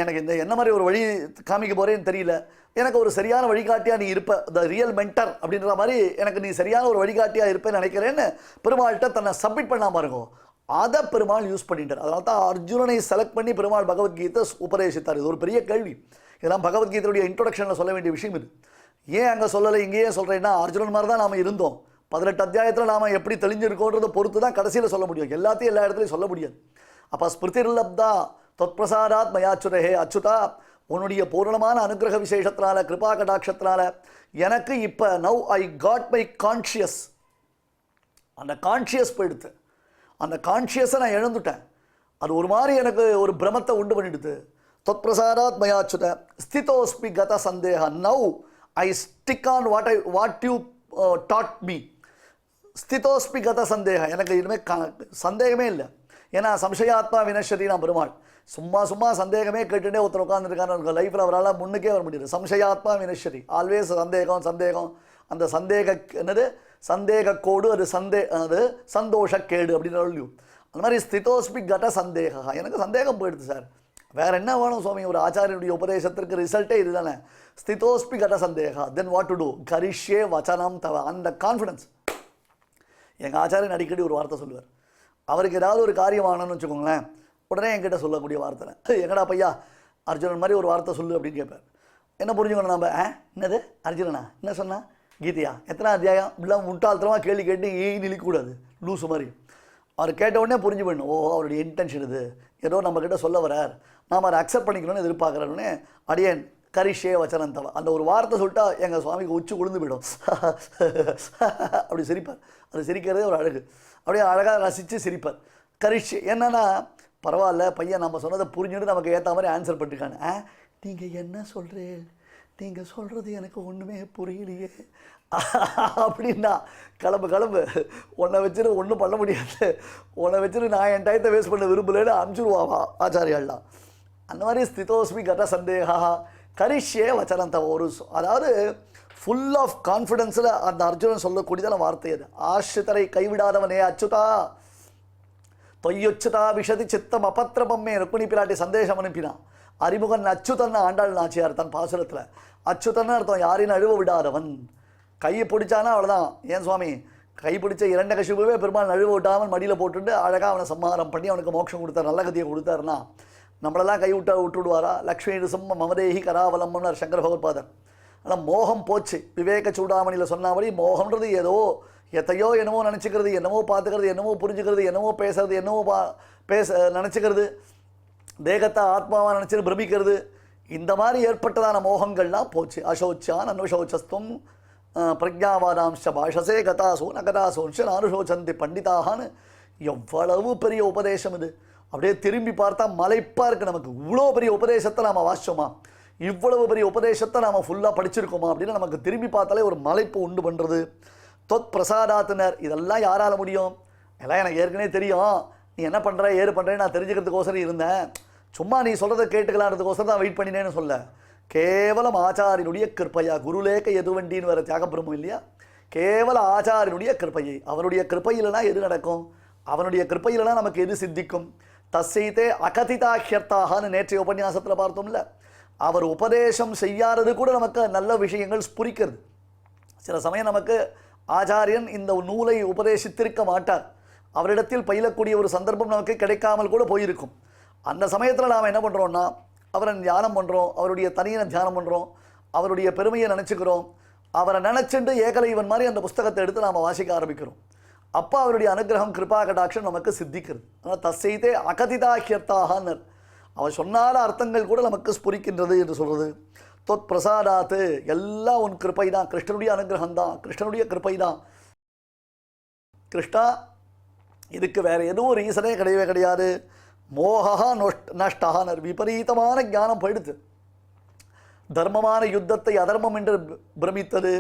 எனக்கு இந்த என்ன மாதிரி ஒரு வழி காமிக்க போகிறேன்னு தெரியல, எனக்கு ஒரு சரியான வழிகாட்டியாக நீ இருப்ப, த ரியல் மென்டர் அப்படின்ற மாதிரி எனக்கு நீ சரியான ஒரு வழிகாட்டியாக இருப்பேன்னு நினைக்கிறேன்னு பெருமாள்கிட்ட தன்னை சப்மிட் பண்ணாம பாருங்க. அதை பெருமாள் யூஸ் பண்ணிட்டார். அதனால தான் அர்ஜுனனை செலக்ட் பண்ணி பெருமாள் பகவத்கீதை உபதேசித்தார். இது ஒரு பெரிய கேள்வி. இதெல்லாம் பகவத்கீதையுடைய இன்ட்ரோடக்ஷனில் சொல்ல வேண்டிய விஷயம் இது. ஏன் அங்கே சொல்லலை, இங்கேயே சொல்கிறேன்னா, அர்ஜுனன் மாதிரி தான் நாம் இருந்தோம். 18 அத்தியாயத்தில் நாம் எப்படி தெளிஞ்சிருக்கோன்றதை பொறுத்து தான் கடைசியில் சொல்ல முடியும். எல்லாத்தையும் எல்லா இடத்துலையும் சொல்ல முடியாது. அப்போ ஸ்மிருதிர்லப்தா தொத்பிரசாராத் மயாச்சுரஹே, அச்சுதா உன்னுடைய பூரணமான அனுகிரக விசேஷத்தினால, கிருபா கடாட்சத்தினால எனக்கு இப்போ now I got my conscious, அந்த கான்ஷியஸ் போயிடுத்து. அந்த கான்ஷியஸை நான் இழந்துட்டேன். அது ஒரு மாதிரி எனக்கு ஒரு பிரமத்தை உண்டு பண்ணிடுது. தொத்பிரசாராத் மயாச்சுத ஸ்திதோஸ்மி கத சந்தேக, now I stick on what you taught me. ஸ்திதோஸ்மி கத சந்தேக, எனக்கு இனிமேல் சந்தேகமே இல்லை. ஏன்னா சம்சயாத்மா வினஷதி நான் பெருமாள். சும்மா சந்தேகமே கேட்டுட்டே ஒருத்தர் உட்காந்துருக்கான்னு லைஃப்பில் அவரால் முன்னுக்கே வர முடியாது. சம்சயாத்மா வினஷதி, ஆல்வேஸ் சந்தேகம். அந்த என்னது சந்தேகக்கோடு, அது சந்தோஷக்கேடு அப்படின்னு சொல்லியும். அந்த மாதிரி ஸ்திதோஸ்மி கட சந்தேகா, எனக்கு சந்தேகம் போயிடுது சார், வேற என்ன வேணும் சுவாமி? ஒரு ஆச்சாரியனுடைய உபதேசத்திற்கு ரிசல்ட்டே இதுதானே. ஸ்திதோஸ்மி கட சந்தேகா, தென் வாட் டு டூ, கரிஷ்யே வச்சனம் தவ. அந்த கான்ஃபிடன்ஸ். எங்கள் ஆச்சாரியன் அடிக்கடி ஒரு வார்த்தை சொல்லுவார். அவருக்கு ஏதாவது ஒரு காரியம் ஆகணும்னு வச்சுக்கோங்களேன், உடனே என்கிட்ட சொல்லக்கூடிய வார்த்தை, எங்கடா பையா அர்ஜுனன் மாதிரி ஒரு வார்த்தை சொல்லு அப்படின்னு கேட்பார். என்ன புரிஞ்சுக்கணும் நம்ம? என்னது அர்ஜுனனா என்ன சொன்னா, கீதையா எத்தனை அத்தியாயம் இப்படிலாம் முட்டாள்தனமாக கேள்வி கேட்டு நிற்கக்கூடாது லூசு மாதிரி. அவர் கேட்ட உடனே புரிஞ்சு போயிடணும், ஓ அவருடைய இன்டென்ஷன் இது, ஏதோ நம்மக்கிட்ட சொல்ல வரார், நாம் அதை அக்செப்ட் பண்ணிக்கணும்னு எதிர்பார்க்குறோன்னே அடியேன் கரிஷே வச்சனந்தவ அந்த ஒரு வார்த்தை சொல்லிட்டா எங்கள் சுவாமிக்கு உச்சி குளிர்ந்து போயிடும். அப்படி சிரிப்பார். அது சிரிக்கிறதே ஒரு அழகு. அப்படியே அழகாக ரசித்து சிரிப்பார். கரிஷே என்னன்னா, பரவாயில்ல பையன் நம்ம சொன்னதை புரிஞ்சுட்டு நமக்கு ஏற்ற மாதிரி ஆன்சர் பண்ணிருக்காங்க. நீங்கள் என்ன சொல்கிறேன், நீங்கள் சொல்கிறது எனக்கு ஒன்றுமே புரியலையே அப்படின்னா, கிளம்பு உன்னை வச்சுட்டு ஒன்றும் பண்ண முடியாது, உன்னை வச்சுட்டு நான் என் டயத்தை வேஸ்ட் பண்ண விரும்பலைன்னு அனுப்பிச்சுடுவாவா ஆச்சாரியாலாம். அந்த மாதிரி ஸ்திதோஸ்மி கத சந்தேகா, கரிஷ்யே வச்சனம் தவ ஒரு அதாவது ஃபுல் ஆஃப் கான்ஃபிடென்ஸில் அந்த அர்ஜுனன் சொல்லக்கூடியதான வார்த்தை அது. ஆசிரித்தரை கைவிடாதவனே அச்சுதா தொய்யொச்சுதா விஷதி சித்தம் அபத்திரபம்மே ருக்மிணி பிராட்டி சந்தேசம் அனுப்பினான். அறிமுகன் அச்சுதன் ஆண்டாள் நாச்சியார் தன் பாசுரத்தில். அச்சுதன் அர்த்தம் யாரையும் அழுவ விடாதவன். கையை பிடிச்சானா அவ்வளோதான். ஏன் சுவாமி கை பிடிச்ச இரண்டகசிபுவே பெருமாள் நழுவ விட்டாமல் மடியில் போட்டுட்டு அழகாக அவனை சம்ஹாரம் பண்ணி அவனுக்கு மோட்சம் கொடுத்தார், நல்ல கதியை கொடுத்தாருன்னா நம்மளெல்லாம் கை விட்டுடுவாரா? லக்ஷ்மி நிருசம் மமதேஹி கராவலம்னு சங்கர பகவத்பாதர். ஆனால் மோகம் போச்சு. விவேக சூடாமணியில் சொன்னாபடி மோகம்ன்றது ஏதோ எத்தையோ என்னமோ நினச்சிக்கிறது, என்னமோ பார்த்துக்கிறது, என்னமோ புரிஞ்சுக்கிறது, என்னமோ பேசுறது, என்னமோ நினச்சிக்கிறது, தேகத்தை ஆத்மாவாக நினச்சிட்டு பிரமிக்கிறது, இந்த மாதிரி ஏற்பட்டதான மோகங்கள்லாம் போச்சு. அசோச்சான் அனுஷோச்சஸ்துவம் பிரஜாவாதாம்ச பாஷசே கதாசோ நகதாசோன்ஷ நானுஷோச்சந்தி பண்டிதாகான்னு எவ்வளவு பெரிய உபதேசம் இது. அப்படியே திரும்பி பார்த்தா மலைப்பாக இருக்குது நமக்கு. இவ்வளோ பெரிய உபதேசத்தை நாம் வாசிச்சோமா, இவ்வளவு பெரிய உபதேசத்தை நாம் ஃபுல்லாக படிச்சிருக்கோமா அப்படின்னு நமக்கு திரும்பி பார்த்தாலே ஒரு மலைப்பு உண்டு பண்ணுறது. தொத் பிரசாதாத்தினர் இதெல்லாம் யாரால் முடியும்? எல்லாம் எனக்கு ஏற்கனவே தெரியும், நீ என்ன பண்ணுற ஏறு பண்ணுறேன்னு நான் தெரிஞ்சுக்கிறதுக்கோசரம் இருந்தேன், சும்மா நீ சொல்கிறத கேட்டுக்கலான்றதுக்கோசரம் தான் வெயிட் பண்ணினேன்னு சொல்ல. கேவலம் ஆச்சாரியனுடைய கிருப்பையா. குருலேக்க எது வண்டின்னு வேறு தியாகபிரமம் இல்லையா? கேவல ஆச்சாரியனுடைய கிருப்பையை. அவனுடைய கிருப்பையிலனா எது நடக்கும்? அவனுடைய கிருப்பையிலனா நமக்கு எது சித்திக்கும்? தஸ்ஸைத்தே அகதிதாஹ்யர்த்தாகனு நேற்றைய உபன்யாசத்தில் பார்த்தோம்ல. அவர் உபதேசம் செய்யாதது கூட நமக்கு நல்ல விஷயங்கள் ஸ்புரிக்கிறது. சில சமயம் நமக்கு ஆச்சாரியன் இந்த நூலை உபதேசித்திருக்க மாட்டார், அவரிடத்தில் பயிலக்கூடிய ஒரு சந்தர்ப்பம் நமக்கு கிடைக்காமல் கூட போயிருக்கும். அந்த சமயத்தில் நாம் என்ன பண்ணுறோன்னா அவரை தியானம் பண்ணுறோம், அவருடைய தனியை தியானம் பண்ணுறோம், அவருடைய பெருமையை நினச்சிக்கிறோம், அவரை நினச்சிட்டு ஏகலைவன் மாதிரி அந்த புஸ்தகத்தை எடுத்து நாம் வாசிக்க ஆரம்பிக்கிறோம். அப்போ அவருடைய அனுகிரகம் கிருபா கடாட்சம் நமக்கு சித்திக்கிறது. ஆனால் தஸ்ஸைத்தே அகதிதாஹ்யர்த்தாகனர் அவர் சொன்னால அர்த்தங்கள் கூட நமக்கு ஸ்புரிக்கின்றது என்று சொல்கிறது. தொத் பிரசாதாத்து எல்லாம் உன் கிருப்பை தான், கிருஷ்ணனுடைய அனுகிரகம் தான், கிருஷ்ணனுடைய கிருப்பை தான். கிருஷ்ணா இதுக்கு வேறு எதுவும் ரீசனே கிடையவே கிடையாது. மோகா நஷ்டஹானர் விபரீதமான ஞானம் போயிடுது. தர்மமான யுத்தத்தை அதர்மம் என்று பிரமித்தது,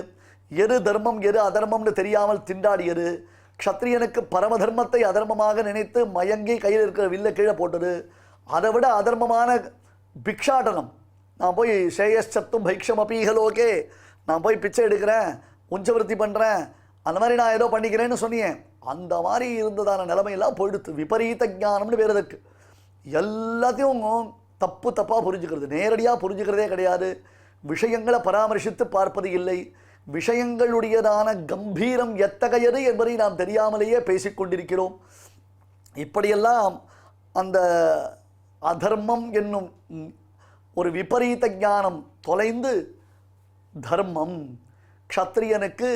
எது தர்மம் எது அதர்மம்னு தெரியாமல் திண்டாடியது, க்ஷத்ரியனுக்கு பரமதர்மத்தை அதர்மமாக நினைத்து மயங்கி கையில் இருக்கிற வில்ல கீழே போட்டது, அதை விட அதர்மமான பிக்ஷாடனம். நான் போய் ஸ்ரேயச்சத்தும் பைக்ஷம் அப்பீகலோகே, நான் போய் பிச்சை எடுக்கிறேன், உஞ்சவருத்தி பண்ணுறேன், அந்த மாதிரி நான் ஏதோ பண்ணிக்கிறேன்னு சொன்னேன், அந்த மாதிரி இருந்ததான நிலைமையெல்லாம் போயிடுத்து. விபரீத ஞானம்னு பேர் அதுக்கு. எல்லாத்தையும் தப்பாக புரிஞ்சுக்கிறது, நேரடியாக புரிஞ்சுக்கிறதே கிடையாது. விஷயங்களை பராமரித்து பார்ப்பது இல்லை. விஷயங்களுடையதான கம்பீரம் எத்தகையது என்பதை நாம் தெரியாமலேயே பேசிக்கொண்டிருக்கிறோம். இப்படியெல்லாம் அந்த அதர்மம் என்னும் ஒரு விபரீத ஞானம் தொலைந்து தர்மம் க்ஷத்ரியனுக்கு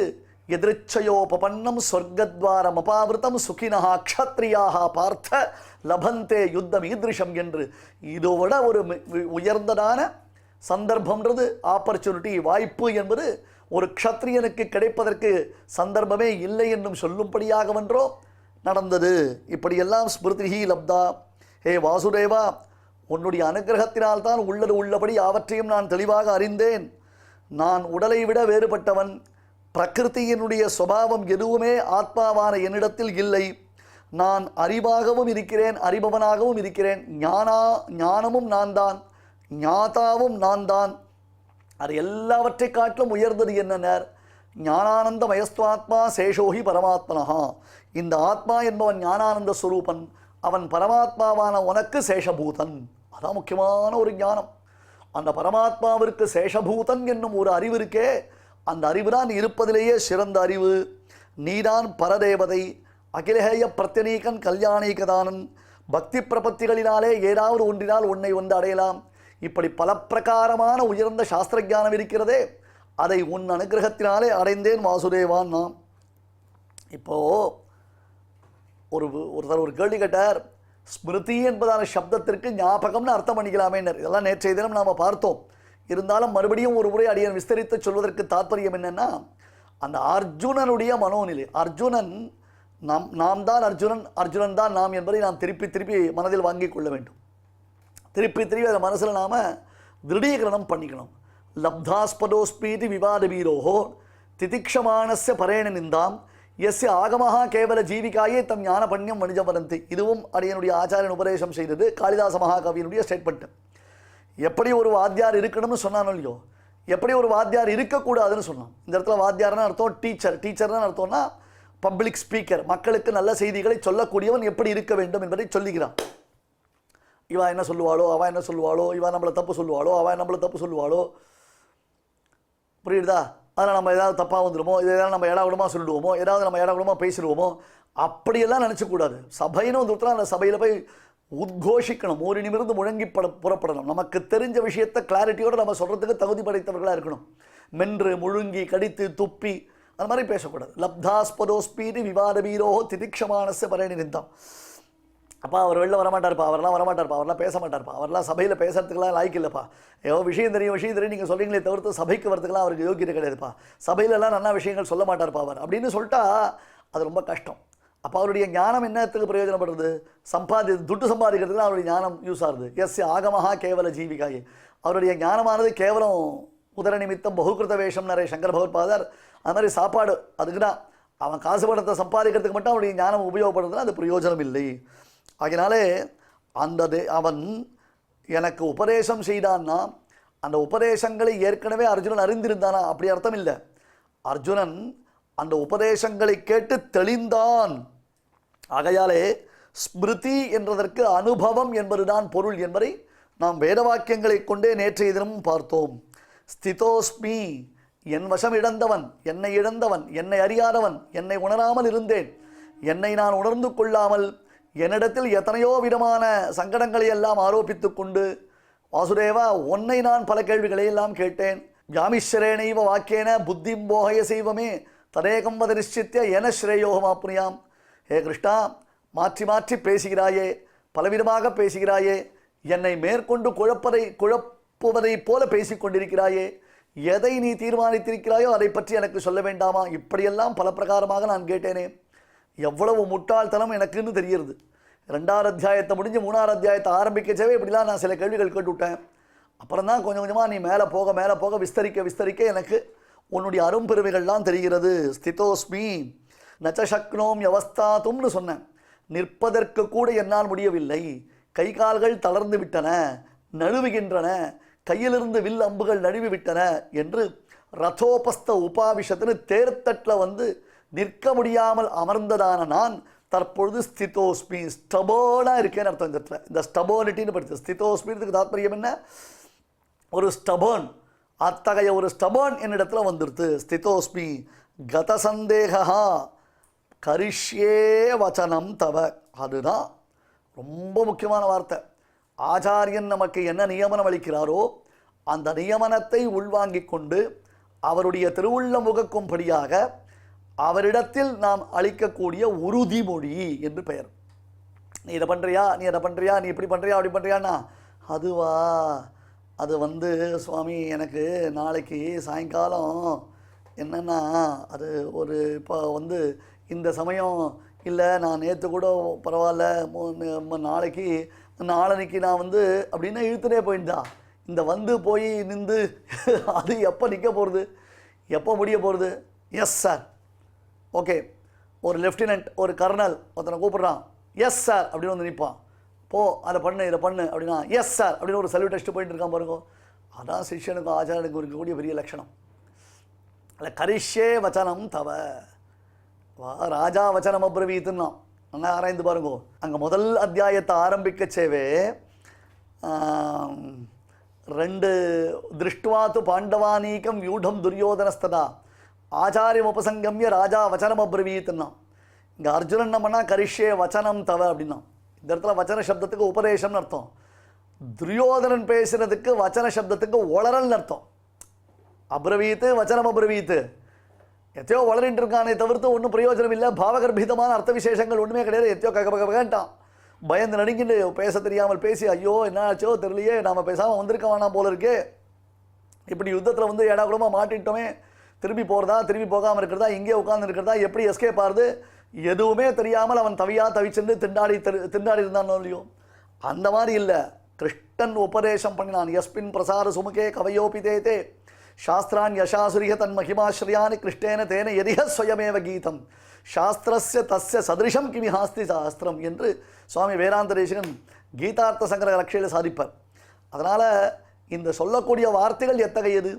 எதிர்ச்சயோபபன்னம் சொர்க்கத்வாரம் அபாவிருத்தம் சுகினஹா க்ஷத்ரியாக பார்த்த லபந்தே யுத்தம் ஈதிருஷம் என்று இதோட ஒரு உயர்ந்ததான சந்தர்ப்பம்ன்றது ஆப்பர்ச்சுனிட்டி வாய்ப்பு என்பது ஒரு க்ஷத்ரியனுக்கு கிடைப்பதற்கு சந்தர்ப்பமே இல்லை என்றும் சொல்லும்படியாகவென்றோ நடந்தது. இப்படியெல்லாம் ஸ்மிருதிஹி லப்தா. ஹே வாசுதேவா, உன்னுடைய அனுகிரகத்தினால்தான் உள்ளது உள்ளபடி யாவற்றையும் நான் தெளிவாக அறிந்தேன். நான் உடலை விட வேறுபட்டவன். பிரகிருதியினுடைய சுபாவம் எதுவுமே ஆத்மாவான என்னிடத்தில் இல்லை. நான் அறிவாகவும் இருக்கிறேன், அறிபவனாகவும் இருக்கிறேன். ஞானமும் நான் தான், ஞாதாவும் நான் தான். அது எல்லாவற்றை காட்டிலும் உயர்ந்தது என்னன்னார், ஞானானந்த மயஸ்துவாத்மா சேஷோஹி பரமாத்மனஹா. இந்த ஆத்மா என்பவன் ஞானானந்த ஸ்வரூபன், அவன் பரமாத்மாவான உனக்கு சேஷபூதன். அதான் முக்கியமான ஒரு ஞானம். அந்த பரமாத்மாவிற்கு சேஷபூதன் என்னும் ஒரு அறிவு இருக்கே, அந்த அறிவு தான் இருப்பதிலேயே சிறந்த அறிவு. நீதான் பரதேவதை, அகிலேய பிரத்யநீகன் கல்யாணீகதானன். பக்தி பிரபத்திகளினாலே ஏதாவது ஒன்றினால் உன்னை வந்து அடையலாம். இப்படி பல பிரகாரமான உயர்ந்த சாஸ்திரஞானம் இருக்கிறதே, அதை உன் அனுகிரகத்தினாலே அடைந்தேன் வாசுதேவான். நான் இப்போது ஒருத்தர் ஒரு கேள்வி கேட்டார், ஸ்மிருதி என்பதான சப்தத்திற்கு ஞாபகம்னு அர்த்தம் பண்ணிக்கலாமேன்னர். இதெல்லாம் நேற்றைய தினம் நாம் பார்த்தோம். இருந்தாலும் மறுபடியும் ஒரு முறை அடியன் விஸ்தரித்து சொல்வதற்கு தாற்பயம் என்னென்னா, அந்த அர்ஜுனனுடைய மனோநிலை. அர்ஜுனன் நாம் தான் அர்ஜுனன், அர்ஜுனன் தான் நாம் என்பதை நாம் திருப்பி மனதில் வாங்கி கொள்ள வேண்டும். திருப்பி அதை மனசில் நாம் திருடீகரணம் பண்ணிக்கணும். லப்தாஸ்பதோஸ்பீதி விவாத வீரோஹோ திதிக்ஷமானஸ்ய பரேண நிந்தாம் எஸ்ய ஆகமஹா கேவல ஜீவிகாயே தம் ஞான பண்யம் மனிஜபரந்தி. இதுவும் அடியனுடைய ஆச்சாரியன் உபதேசம் செய்தது, காளிதாச மகாகவியினுடைய ஸ்டேட்மெண்ட். எப்படி ஒரு வாத்தியார் இருக்கணும்னு சொன்னானோ இல்லையோ, எப்படி ஒரு வாத்தியார் இருக்கக்கூடாதுன்னு சொன்னான். இந்த இடத்துல வாத்தியார்னு அர்த்தம் டீச்சர். டீச்சர்னு அர்த்தம்னா பப்ளிக் ஸ்பீக்கர், மக்களுக்கு நல்ல செய்திகளை சொல்லக்கூடியவன் எப்படி இருக்க வேண்டும் என்பதை சொல்லுகிறான். இவா என்ன சொல்லுவாளோ, அவன் என்ன சொல்லுவாளோ, இவா நம்மளை தப்பு சொல்லுவாளோ, அவன் நம்மளை தப்பு சொல்லுவாளோ, புரியுதா? அதில் நம்ம ஏதாவது தப்பாக வந்துடுமோ, இதெல்லாம் நம்ம ஏடாகுடமாக சொல்லிடுவோமோ, ஏதாவது நம்ம ஏடாகுடமாக பேசிடுவோமோ, அப்படியெல்லாம் நினச்சக்கூடாது. சபைன்னு வந்துட்டா அந்த சபையில் போய் உத்கோஷிக்கணும், ஒரு நிமிர்ந்து முழங்கி புறப்படணும். நமக்கு தெரிஞ்ச விஷயத்தை கிளாரிட்டியோடு நம்ம சொல்கிறதுக்கு தகுதி படைத்தவர்களாக இருக்கணும். மென்று முழுங்கி கடித்து துப்பி அந்த மாதிரி பேசக்கூடாது. லப்தாஸ்பதோஸ்பீதி விவாத வீரோ திதிக்ஷமானச பரணி நிந்தம். அப்பா அவர் வெளில வரமாட்டார்ப்பா, அவரெல்லாம் வரமாட்டார்ப்பா, அவரெல்லாம் பேச மாட்டார்ப்பா, அவரெல்லாம் சபையில் பேசுறதுக்கெல்லாம் லாய்க்கு இல்லைப்பா. ஏதோ விஷயம் தெரியும் நீங்கள் சொல்கிறீங்களே தவிர்த்து சபைக்கு வரதுக்கெல்லாம் அவருக்கு யோகியதை கிடையாதுப்பா, சபையிலலாம் நல்ல விஷயங்கள் சொல்ல மாட்டார்ப்பா அவர் அப்படின்னு சொல்லிட்டா அது ரொம்ப கஷ்டம். அப்போ அவருடைய ஞானம் என்னத்துக்கு பிரயோஜனப்படுறது? துட்டு சம்பாதிக்கிறதுக்கு அவருடைய ஞானம் யூஸ் ஆகுது. எஸ் ஆகமஹா கேவல ஜீவிகாயே, அவருடைய ஞானமானது கேவலம் உதர நிமித்தம் பகுகிருத வேஷம் நிறைய சங்கர பகவத்பாதர் அது மாதிரி சாப்பாடு அதுக்கு தான். அவன் காசு பணத்தை சம்பாதிக்கிறதுக்கு மட்டும் அவருடைய ஞானம் உபயோகப்படுறதுனா அது பிரயோஜனம் இல்லை. அதனாலே அவன் எனக்கு உபதேசம் செய்தான்னா அந்த உபதேசங்களை ஏற்கனவே அர்ஜுனன் அறிந்திருந்தானா? அப்படி அர்த்தம் இல்லை. அர்ஜுனன் அந்த உபதேசங்களை கேட்டு தெளிந்தான். ஆகையாலே ஸ்மிருதி என்றதற்கு அனுபவம் என்பதுதான் பொருள் என்பதை நாம் வேத வாக்கியங்களை கொண்டே நேற்றைய தினமும் பார்த்தோம். ஸ்திதோஸ்மி, என் வசம் இழந்தவன், என்னை இழந்தவன், என்னை அறியாதவன், என்னை உணராமல் இருந்தேன், என்னை நான் உணர்ந்து கொள்ளாமல் என்னிடத்தில் எத்தனையோ விதமான சங்கடங்களை எல்லாம் ஆரோபித்து கொண்டு வாசுதேவா உன்னை நான் பல கேள்விகளை எல்லாம் கேட்டேன். ஜாமிஸ்வரேனைவ வாக்கியேன புத்திம் போகய செய்வமே ததேகம் வத நிச்சித்திய என ஸ்ரேயோகமாப்னியாம். ஹே கிருஷ்ணா, மாற்றி மாற்றி பேசுகிறாயே, பலவிதமாக பேசுகிறாயே, என்னை மேற்கொண்டு குழப்புவதை போல பேசிக்கொண்டிருக்கிறாயே, எதை நீ தீர்மானித்திருக்கிறாயோ அதை பற்றி எனக்கு சொல்ல வேண்டாமா? இப்படியெல்லாம் பல பிரகாரமாக நான் கேட்டேனே. எவ்வளவு முட்டாள்தனம் எனக்குன்னு தெரியுது. 2வது அத்தியாயத்தை முடிஞ்சு 3வது அத்தியாயத்தை ஆரம்பிக்கச்சவே இப்படிலாம் நான் சில கேள்விகள் கேட்டுவிட்டேன். அப்புறம் தான் கொஞ்சம் கொஞ்சமாக நீ மேலே போக விஸ்தரிக்க எனக்கு உன்னுடைய அரும்பெருமைகள்லாம் தெரிகிறது. ஸ்திதோஸ்மி நச்ச சக்னோம் யவஸ்தாத்தும்னு சொன்னேன். நிற்பதற்கு கூட என்னால் முடியவில்லை, கை கால்கள் தளர்ந்து விட்டன, நழுவுகின்றன, கையிலிருந்து வில் அம்புகள் நழுவி விட்டன என்று ரதோபஸ்த உபாவிஷத்துன்னு தேர்த்தட்டில் வந்து நிற்க முடியாமல் அமர்ந்ததான நான் தற்பொழுது ஸ்திதோஸ்மி, ஸ்டபோனாக இருக்கேன்னு அர்த்தம். இந்த இடத்துல இந்த ஸ்டபோனிட்டின்னு படித்தது. ஸ்திதோஸ்மின்றதுக்கு தாத்பரியம் என்ன? ஒரு ஸ்டபோன், அத்தகைய ஒரு ஸ்டபோன் என்னிடத்துல வந்துடுது. ஸ்திதோஸ்மி கத சந்தேகா கரிஷ்யே வச்சனம் தவ. அதுதான் ரொம்ப முக்கியமான வார்த்தை. ஆச்சாரியன் நமக்கு என்ன நியமனம் அளிக்கிறாரோ அந்த நியமனத்தை உள்வாங்கிக் கொண்டு அவருடைய திருவுள்ள முகக்கும்படியாக அவரிடத்தில் நாம் அளிக்கக்கூடிய உறுதிமொழி என்று பெயர். நீ இதை பண்ணுறியா, நீ அதை பண்ணுறியா, நீ இப்படி பண்ணுறியா, அப்படி பண்ணுறியான்னா அதுவா, அது வந்து சுவாமி எனக்கு நாளைக்கு சாயங்காலம் என்னென்னா அது ஒரு இப்போ வந்து இந்த சமயம் இல்லை, நான் நேற்று கூட பரவாயில்ல, நாளைக்கு நான் வந்து அப்படின்னு இழுத்துனே போயிட்டான். இந்த வந்து போய் நின்று அது எப்போ நிற்க போகிறது, எப்போ முடிய போகிறது? Yes sir, okay. ஒரு லெஃப்டினன்ட், ஒரு கர்னல் ஒருத்தனை கூப்பிட்றான், எஸ் சார் அப்படின்னு வந்து நிற்பான். போ அதை பண்ணு இதை பண்ணு அப்படின்னா எஸ் சார் அப்படின்னு ஒரு சல்யூட் அடிச்சுட்டு போயிட்டு இருக்கான் பாருங்க. அதான் சிஷ்யனுக்கும் ஆச்சாரனுக்கும் இருக்கக்கூடிய பெரிய லட்சணம். அதில் கரிஷ்யே வச்சனம் தவ, ராஜா வச்சனம் அப்ரவீத்துன்னா நல்லா ஆராய்ந்து பாருங்கோ. அங்கே முதல் அத்தியாயத்தை ஆரம்பிக்கச்சேவே 2 திருஷ்டுவாத்து பாண்டவானீகம் வியூடம் துரியோதனஸ்ததா ஆச்சாரியம் உபசங்கம்ய ராஜா வச்சனம் அப்ரவீத்துன்னா. இங்கே அர்ஜுனன் நம்மனா கரிஷ்யே வச்சனம் தவ அப்படின்னா. இந்த இடத்துல வச்சன சப்தத்துக்கு உபதேசம்னு அர்த்தம். துரியோதனன் பேசுறதுக்கு வச்சன சப்தத்துக்கு ஒளரல்னு அர்த்தம். அப்ரவீத்து வச்சனம் அப்ரவீத்து, எத்தையோ வளரிட்டு இருக்கானே தவிர்த்து ஒன்றும் பிரயோஜனம் இல்லை. பாவகர்பீதமான அர்த்த விசேஷங்கள் ஒன்றுமே கிடையாது. எத்தையோ ககபகபகன்ட்டான், பயந்து நடுங்கிட்டு பேச தெரியாமல் பேசி ஐயோ என்ன ஆச்சோ தெரியலையே, நாம் பேசாமல் வந்திருக்க வேணாம் போல இருக்கே, இப்படி யுத்தத்தில் வந்து ஏடாகுடமாக மாட்டிட்டோமே, திரும்பி போகிறதா திரும்பி போகாமல் இருக்கிறதா, இங்கே உட்கார்ந்து இருக்கிறதா, எப்படி எஸ்கேப் ஆகுது, எதுவுமே தெரியாமல் அவன் திண்டாடி இருந்தானோ இல்லையோ, அந்த மாதிரி இல்லை. கிருஷ்ணன் உபதேசம் பண்ணினான். யஸ்மின் பிரசார சுமுகே கவயோபிதேதே சாஸ்திரான் யசாசுரிய தன் மகிமாஸ்ரயானி கிருஷ்ணேன தேன எதிக ஸ்வயமேவ கீதம் சாஸ்திரஸ்ய தஸ்ய சதிருஷம் கிமிஹாஸ்தி சாஸ்திரம் என்று சுவாமி வேதாந்த தேசிகன் கீதார்த்த சங்கர லட்சையில் சாதிப்பார். அதனால் இந்த சொல்லக்கூடிய வார்த்தைகள் எத்தகையது,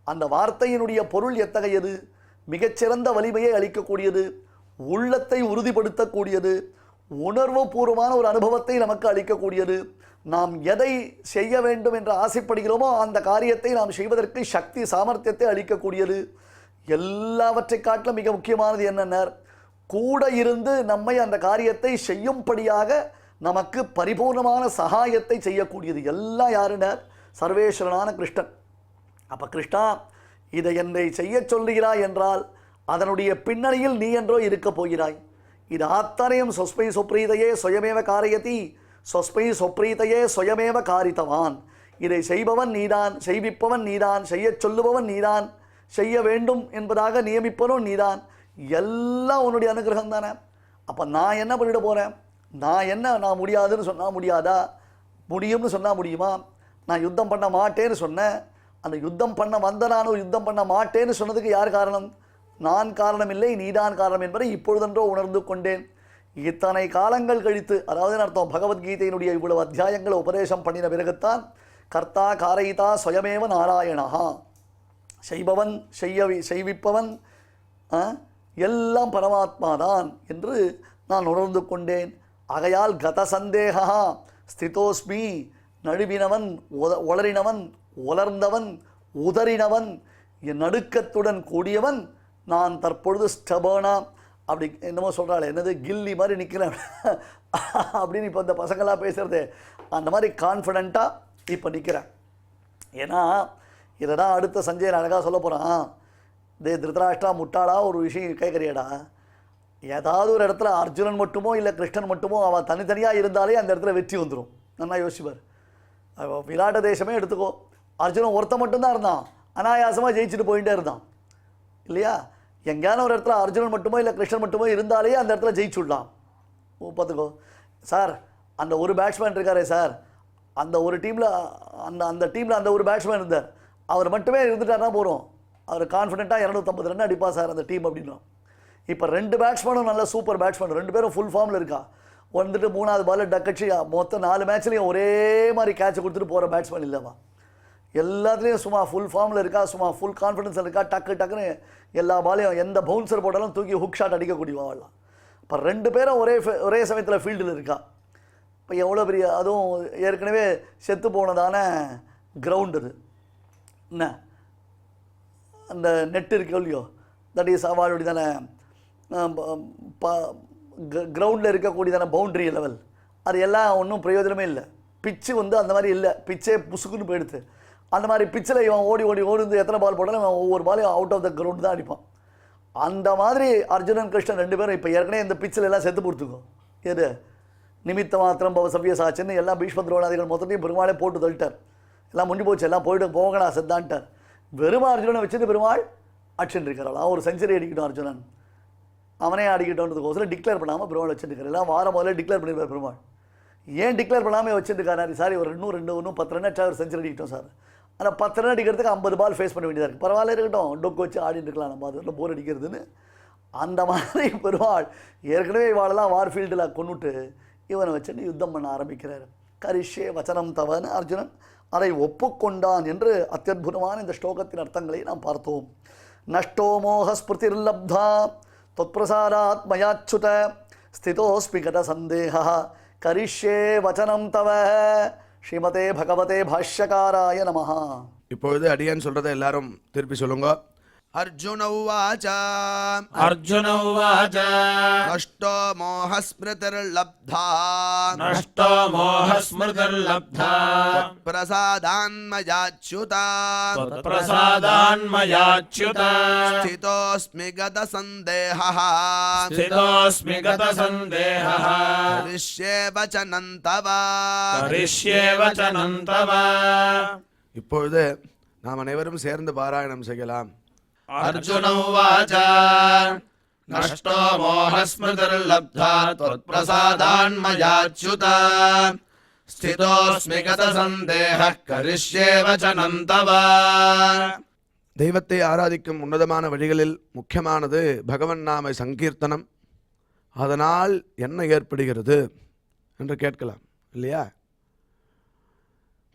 அந்த வார்த்தையினுடைய பொருள் எத்தகையது, மிகச்சிறந்த வலிமையை அளிக்கக்கூடியது, உள்ளத்தை உறுதிப்படுத்தக்கூடியது, உணர்வு பூர்வமான ஒரு அனுபவத்தை நமக்கு அளிக்கக்கூடியது. நாம் எதை செய்ய வேண்டும் என்று ஆசைப்படுகிறோமோ அந்த காரியத்தை நாம் செய்வதற்கு சக்தி சாமர்த்தியத்தை அளிக்கக்கூடியது. எல்லாவற்றை காட்டிலும் மிக முக்கியமானது என்னென்ன, கூட இருந்து நம்மை அந்த காரியத்தை செய்யும்படியாக நமக்கு பரிபூர்ணமான சகாயத்தை செய்யக்கூடியது. எல்லாம் யாருனர், சர்வேஸ்வரனான கிருஷ்ணன். அப்போ கிருஷ்ணா, இதை என்னை செய்ய சொல்லுகிறாய் என்றால் அதனுடைய பின்னணியில் நீ என்றோ இருக்கப் போகிறாய். இது ஆத்தனையும் சொஸ்மை சொப்ரீதையே சுயமேவ காரியதி, சொஸ்மை சொப்ரீதையே சுயமேவ காரித்தவான். இதை செய்பவன் நீதான், செய்விப்பவன் நீதான், செய்ய சொல்லுபவன் நீதான், செய்ய வேண்டும் என்பதாக நியமிப்பவனும் நீதான். எல்லாம் உன்னுடைய அனுகிரகம் தானே. அப்போ நான் என்ன பண்ணிட போகிறேன், நான் முடியாதுன்னு சொன்னால் முடியாதா, முடியும்னு சொன்னால் முடியுமா? நான் யுத்தம் பண்ண மாட்டேன்னு சொன்னேன், அந்த யுத்தம் பண்ண வந்த நானும் யுத்தம் பண்ண மாட்டேன்னு சொன்னதுக்கு யார் காரணம்? நான் காரணம் இல்லை, நீதான் காரணம் என்பதை இப்பொழுதென்றோ உணர்ந்து கொண்டேன். இத்தனை காலங்கள் கழித்து, அதாவது அர்த்தம் பகவத்கீதையினுடைய இவ்வளவு அத்தியாயங்களை உபதேசம் பண்ணின பிறகுத்தான் கர்த்தா காரயிதா ஸ்வயமேவ நாராயணா, செய்பவன் செய்விப்பவன் எல்லாம் பரமாத்மாதான் என்று நான் உணர்ந்து கொண்டேன். ஆகையால் கத சந்தேகா ஸ்திதோஸ்மி, நழுவினவன், உளறினவன், உலர்ந்தவன், உதறினவன், என் நடுக்கத்துடன் கூடியவன் நான் தற்பொழுது ஸ்டபர்னா, அப்படி என்னமோ சொல்கிறாள், என்னது கில்லி மாதிரி நிற்கிறேன் அப்படின்னு இப்போ இந்த பசங்களாம் பேசுகிறது, அந்த மாதிரி கான்ஃபிடெண்ட்டாக இப்போ நிற்கிறேன். ஏன்னா இதை தான் அடுத்த சஞ்சயன் அழகாக சொல்ல போகிறான். திருதராஷ்டிரா முட்டாளா, ஒரு விஷயம் கேட்குறியடா, ஏதாவது ஒரு இடத்துல அர்ஜுனன் மட்டுமோ இல்லை கிருஷ்ணன் மட்டுமோ அவன் தனித்தனியாக இருந்தாலே அந்த இடத்துல வெற்றி வந்துடும். நல்லா யோசிப்பார். விராட்ட தேசமே எடுத்துக்கோ, அர்ஜுனன் ஒருத்த மட்டும்தான் இருந்தான், அனாயாசமாக ஜெயிச்சுட்டு போயிட்டே இருந்தான் இல்லையா? எங்கேயான ஒரு இடத்துல அர்ஜுனன் மட்டுமோ இல்லை கிருஷ்ணன் மட்டுமோ இருந்தாலே அந்த இடத்துல ஜெயிச்சுடலாம். பார்த்துக்கோ சார், அந்த ஒரு பேட்ஸ்மேன் இருக்காரே சார், அந்த ஒரு டீமில் அந்த டீமில் அந்த ஒரு பேட்ஸ்மேன் இருந்தார், அவர் மட்டுமே இருந்துட்டார்னா போகிறோம், அவர் கான்ஃபிடென்ட்டாக 250 ரன் அடிப்பா சார் அந்த டீம் அப்படின்னா. இப்போ 2 பேட்ஸ்மேனும் நல்ல சூப்பர் பேட்ஸ்மேன், 2 பேரும் ஃபுல் ஃபார்மில் இருக்கா, வந்துட்டு 3வது பால் டக்கடிச்சு மொத்தம் 4 மேட்ச்லேயும் ஒரே மாதிரி கேட்சை கொடுத்துட்டு போகிற பேட்ஸ்மேன் இல்லைவா. எல்லாத்துலேயும் சும்மா ஃபுல் ஃபார்மில் இருக்கா, சும்மா ஃபுல் கான்ஃபிடன்ஸில் இருக்கா, டக்குன்னு எல்லா பாலையும் எந்த பவுன்சர் போட்டாலும் தூக்கி ஹுக் ஷாட் அடிக்கக்கூடியவாங்களாம். இப்போ 2 பேரும் ஒரே சமயத்தில் ஃபீல்டில் இருக்கா. இப்போ எவ்வளோ பெரிய, அதுவும் ஏற்கனவே செத்து போனதான கிரவுண்ட் அது என்ன, அந்த நெட் இருக்கு இல்லையோ, தட் இஸ் அவளுடைய தானே கிரவுண்டில் இருக்கக்கூடியதான பவுண்ட்ரி லெவல், அது எல்லாம் ஒன்றும் பிரயோஜனமே இல்லை. பிச்சு அந்த மாதிரி இல்லை, பிச்சே புசுக்குன்னு போயிடுது. அந்த மாதிரி பிச்சில் இவன் ஓடி எத்தனை பால் போட்டாலும் இவன் ஒவ்வொரு பாலையும் அவுட் ஆஃப் த கிரவுண்ட் தான் அடிப்பான். அந்த மாதிரி அர்ஜுனன் கிருஷ்ணன் 2 பேரும் இப்போ ஏற்கனவே இந்த பிச்சில் எல்லாம் செத்து கொடுத்துக்கும். எது நிமித்த மாத்திரம் பவ சவ்ய சாட்சின்னு எல்லாம் பீஷ்ம துரோணாதிகள் மொத்தத்தையும் பெருமாளே போட்டு தள்ளிட்டார். எல்லாம் முடிஞ்சு போச்சு, எல்லாம் போகடா செத்தான்ட்டார். வெறும் அர்ஜுனனை வச்சுட்டு பெருமாள் அடிச்சுட்டு இருக்கிறாள். ஒரு செஞ்சுரி அடிக்கட்டும் அர்ஜுனன், அவனே அடிக்கட்டும்ன்றதுக்கோசரம் டிக்ளேர் பண்ணாமல் பெருமாள் வச்சுருக்காரு. எல்லாம் வாரம் முதல்ல டிக்ளேர் பண்ணியிருப்பார் பெருமாள். ஏன் டிக்ளேர் பண்ணாமல் வச்சுருக்காரு? சாரி, ஒரு இன்னும் 10 ரன் அடிச்சா ஒரு செஞ்சுரி அடிக்கட்டும் சார். ஆனால் 10 ரன் அடிக்கிறதுக்கு 50 பால் ஃபேஸ் பண்ண வேண்டியதாக இருக்குது. பரவாயில்ல இருக்கட்டும், டொக்கு வச்சு ஆடிட்டு இருக்கலாம், நம்ம அதில் போர் அடிக்கிறதுன்னு. அந்த மாதிரி பெருமாள் ஏற்கனவே இவாளெல்லாம் வார்ஃபீல்டில் கொண்டுட்டு இவனை வச்சுட்டு யுத்தம் பண்ண ஆரம்பிக்கிறார். கரிஷ்யே வச்சனம் தவன்னு அர்ஜுனன் அதை ஒப்புக்கொண்டான் என்று அத்தியுதமான இந்த ஸ்லோகத்தின் அர்த்தங்களை நாம் பார்த்தோம். நஷ்டோ மோக ஸ்மிருதிர்லப்தா தொத்பிரசாராத் மயாச்சுத ஸ்திதோஸ்மி கத சந்தேகா கரிஷ்யே வச்சனம் தவ. ஸ்ரீமதே பகவதே பாஷ்யகாராய நமஹ. இப்பொழுது அடியான் சொல்றதை எல்லாரும் திருப்பி சொல்லுங்க. அர்ஜுன உவாச அர்ஜுன உவாச நஷ்டோ மோக ஸ்மிருதிர்லப்தா நஷ்டோ மோக ஸ்மிருதிர்லப்தா பிரசாதான்மயாச்யுத பிரசாதான்மயாச்யுத ஸ்திதோஸ்மி கத சந்தேஹः ஸ்திதோஸ்மி கத சந்தேஹः கரிஷ்யே வசனம் தவ. கரிஷ்யே வசனம் தவ. இப்பொழுது நாம் அனைவரும் சேர்ந்து பாராயணம் செய்யலாம். அர்ஜுன உவாச நஷ்டோ மோக ஸ்மிருதிர்லப்தா த்வத்பிரசாதான்மயாச்யுத ஸ்திதோஸ்மி கத சந்தேஹः கரிஷ்யே வசனம் தவ. தெய்வத்தை ஆராதிக்கும் உன்னதமான வழிகளில் முக்கியமானது பகவன் நாம சங்கீர்த்தனம். அதனால் என்ன ஏற்படுகிறது என்று கேட்கலாம் இல்லையா?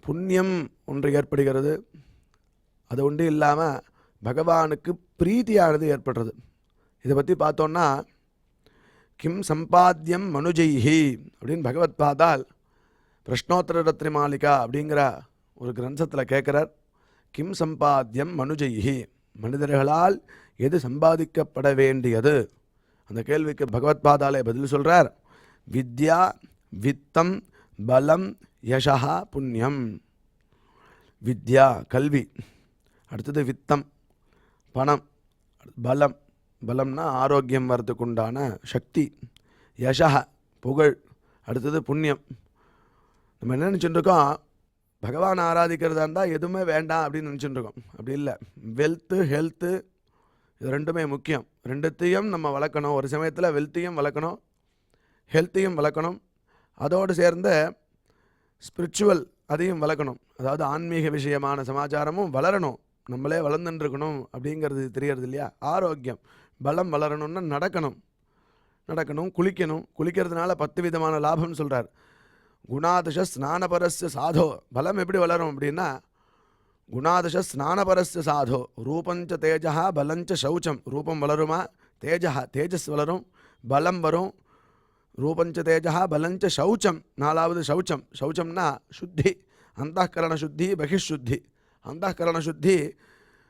புண்ணியம் ஒன்று ஏற்படுகிறது. அது ஒன்று இல்லாமல் பகவானுக்கு பிரீத்தியானது ஏற்படுறது. இதை பற்றி பார்த்தோன்னா கிம் சம்பாத்தியம் மனுஜைஹி அப்படின்னு பகவத் பாதால் பிரஷ்னோத்தர ரத்ன மாளிகா அப்படிங்கிற ஒரு கிரந்தத்தில் கேட்குறார். கிம் சம்பாத்தியம் மனுஜைஹி, மனிதர்களால் எது சம்பாதிக்கப்பட வேண்டியது? அந்த கேள்விக்கு பகவத் பாதாலே பதில் சொல்கிறார். வித்யா, வித்தம், பலம், யசா, புண்ணியம். வித்யா கல்வி, அடுத்தது வித்தம் பணம், பலம், பலம்னா ஆரோக்கியம் வர்றதுக்கு உண்டான சக்தி, யசா புகழ், அடுத்தது புண்ணியம். நம்ம என்ன நினச்சிட்டுருக்கோம், பகவான் ஆராதிக்கிறதா இருந்தால் எதுவுமே வேண்டாம் அப்படின்னு நினச்சிட்டுருக்கோம். அப்படி இல்லை. வெல்த்து, ஹெல்த்து இது ரெண்டுமே முக்கியம். ரெண்டுத்தையும் நம்ம வளர்க்கணும். ஒரு சமயத்தில் வெல்த்தையும் வளர்க்கணும், ஹெல்த்தையும் வளர்க்கணும். அதோடு சேர்ந்து ஸ்பிரிச்சுவல் அதையும் வளர்க்கணும். அதாவது ஆன்மீக விஷயமான சமாச்சாரமும் வளரணும். நம்மளே வளர்ந்துட்டுருக்கணும் அப்படிங்கிறது தெரியறது இல்லையா? ஆரோக்கியம், பலம் வளரணும்னா நடக்கணும், குளிக்கணும். குளிக்கிறதுனால 10 விதமான லாபம்னு சொல்கிறார். குணாதச ஸ்நானபரஸ்ய சாதோ. பலம் எப்படி வளரும் அப்படின்னா குணாதச ஸ்நானபரஸ்ய சாதோ ரூபஞ்ச தேஜா பலஞ்ச சௌச்சம். ரூபம் வளருமா? தேஜஸ் வளரும், பலம் வரும். ரூபஞ்ச தேஜா பலஞ்ச சௌச்சம். 4வது சௌச்சம். சௌச்சம்னா சுத்தி, அந்தःகரண சுத்தி, பகிஷுத்தி. அந்தःகரண சுத்தி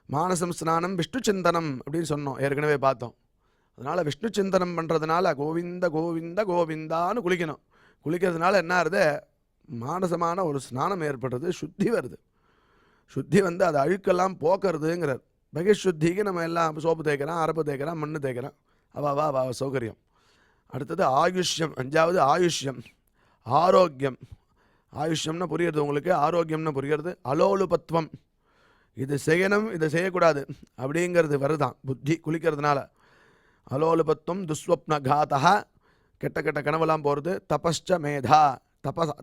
மானசம் ஸ்நானம் விஷ்ணு சிந்தனம் அப்படின்னு சொன்னோம், ஏற்கனவே பார்த்தோம். அதனால் விஷ்ணு சிந்தனம் பண்ணுறதுனால கோவிந்த கோவிந்த கோவிந்தான்னு குளிக்கணும். குளிக்கிறதுனால என்ன ஆகுது? மானசமான ஒரு ஸ்நானம் ஏற்படுறது, சுத்தி வருது. சுத்தி வந்து அது அழுக்கெல்லாம் போக்குறதுங்கிறார். பகிஷுத்திக்கு நம்ம எல்லாம் சோப்பு தேய்க்கிறோம், அரப்பு தேய்க்கிறோம், மண் தேய்க்கிறோம். அவா சௌகரியம். அடுத்தது ஆயுஷ்யம். 5வது ஆயுஷ்யம், ஆரோக்கியம். ஆயுஷ்யம்னா புரியுறது உங்களுக்கு, ஆரோக்கியம்னு புரியுறது. அலோலுபத்துவம், இது செய்யணும் இதை செய்யக்கூடாது அப்படிங்கிறது வருதான் புத்தி குளிக்கிறதுனால. அலோலுபத்துவம், துஸ்வப்ன காதா, கெட்ட கனவெல்லாம் போகிறது. தபஸ்ச மேதா,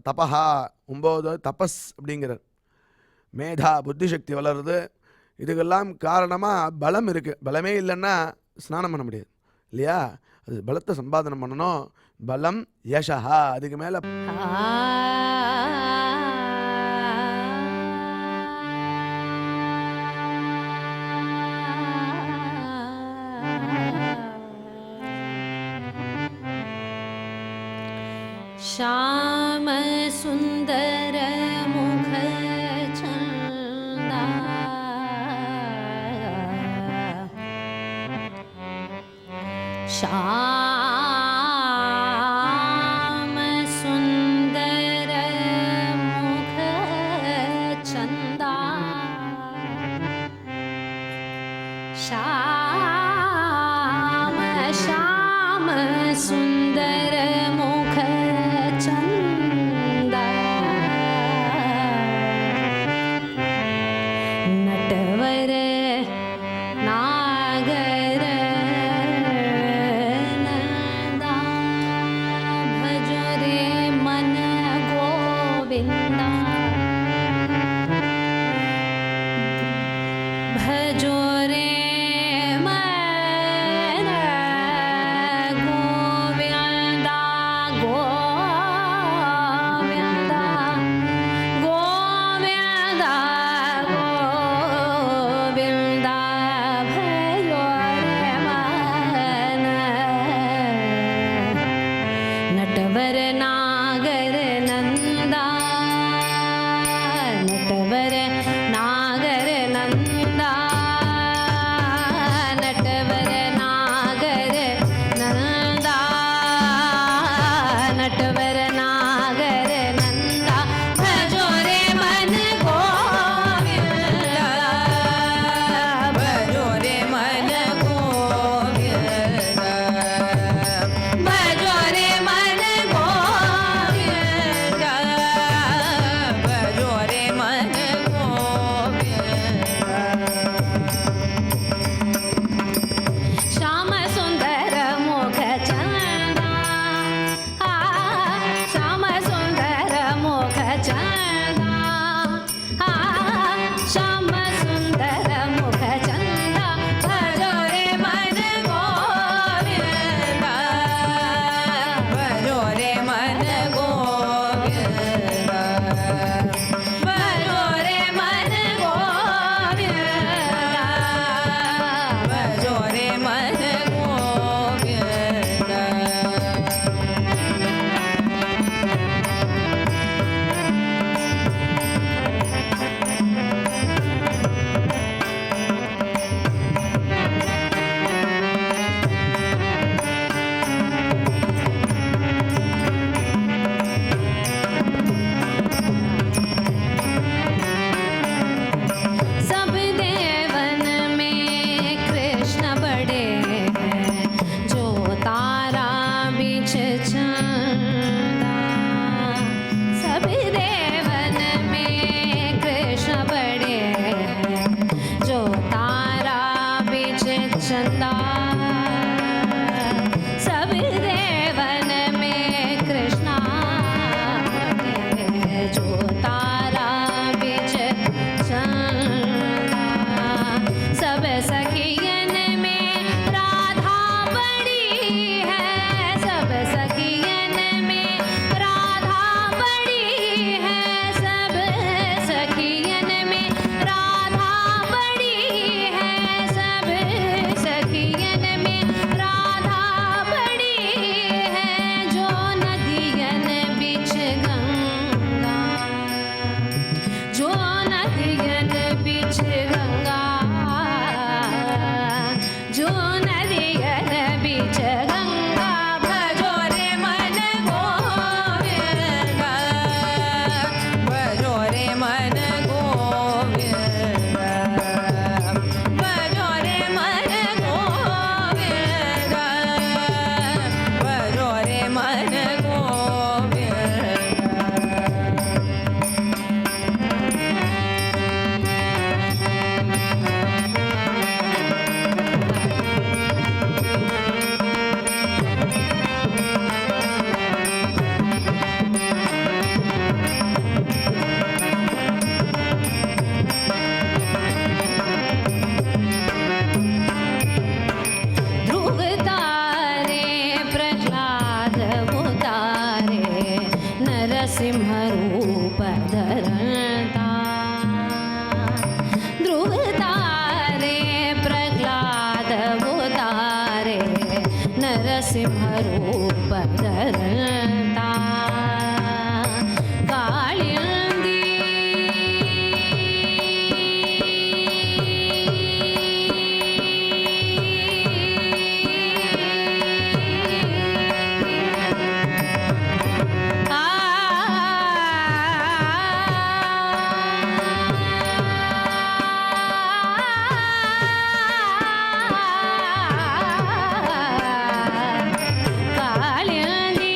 தபஹா 9 தபஸ் அப்படிங்கிறார். மேதா புத்தி சக்தி வளருது. இதுக்கெல்லாம் காரணமாக பலம் இருக்குது. பலமே இல்லைன்னா ஸ்நானம் பண்ண முடியாது இல்லையா? அது பலத்தை சம்பாதனம் பண்ணணும். பலம், யசா. அதுக்கு மேலே श्याम सुंदर मुख चंदा, श्याम सुंदर मुख चंदा, श्याम श्याम सुंदर मुख चंदा, नटवर नागर नंदा, भजो रे मन गोविंदा, भजो रे मन गोविंदा। नरसिंहरूप धरता काळिंदी காளியந்தி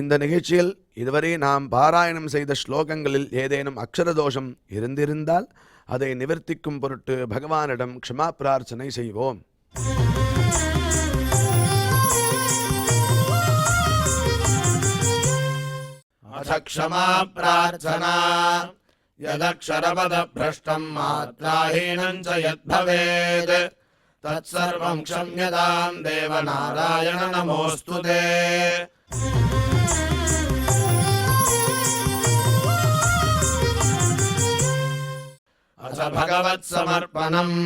இந்த நிகழ்ச்சியில் இதுவரை நாம் பாராயணம் செய்த ஸ்லோகங்களில் ஏதேனும் அக்ஷர தோஷம் இருந்திருந்தால் அதை நிவர்த்திக்கும் பொருட்டு பகவானிடம் க்ஷமா பிரார்த்தனை செய்வோம். अथ क्षमा प्रार्थना यदक्षरपदभ्रष्टं मात्राहीनं च यद्भवेत् तत्सर्वं क्षम्यतां देवनारायण नमोऽस्तु ते। अथ भगवत्समर्पणम्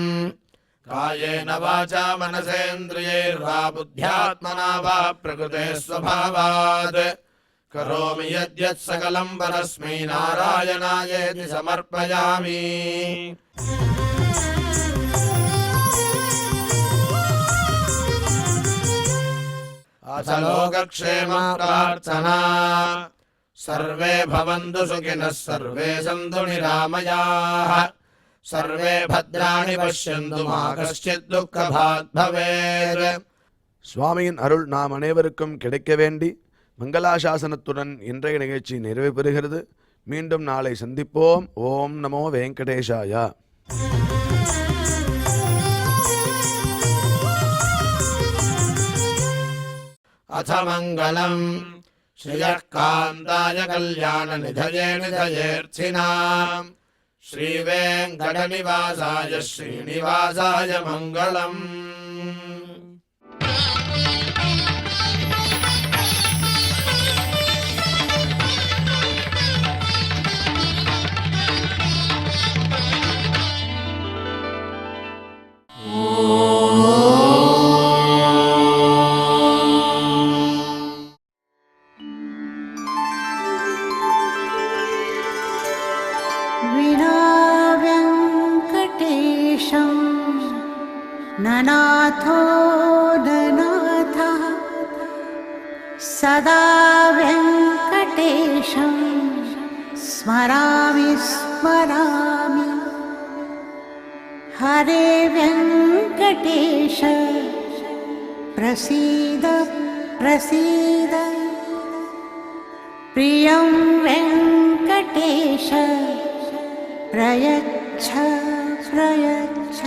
कायेन वाचा मनसेन्द्रियैर्वा बुद्ध्यात्मना वा प्रकृते स्वभावात् करोमि यद्यत् सकलं परस्मै नारायणायेति समर्पयामि। अथ लोकक्षेम प्रार्थना सर्वे भवन्तु सुखिनः सर्वे सन्तु निरामयाः सर्वे भद्राणि पश्यन्तु मा कश्चित् दुःखभाग् भवेत्. சுவாமியின் அருள் நாம் அனைவருக்கும் கிடைக்க வேண்டி மங்களாசாசனத்துடன் இன்றைய நிகழ்ச்சி நிறைவு பெறுகிறது. மீண்டும் நாளை சந்திப்போம். ஓம் நமோ வெங்கடேஷாய. अथ मङ्गलम् श्रियः कान्ताय कल्याणनिधये निधयेऽर्थिनाम् श्रीवेङ्कटनिवासाय श्रीनिवासाय मङ्गलम्. विनाव्यङ्कटेशं ननाथो ननाथः सदा व्यङ्कटेशं स्मरामि स्मरामि हरे व्यङ्कटेश प्रसीद प्रसीद प्रियं वेङ्कटेश प्रयच्छ प्रयच्छ।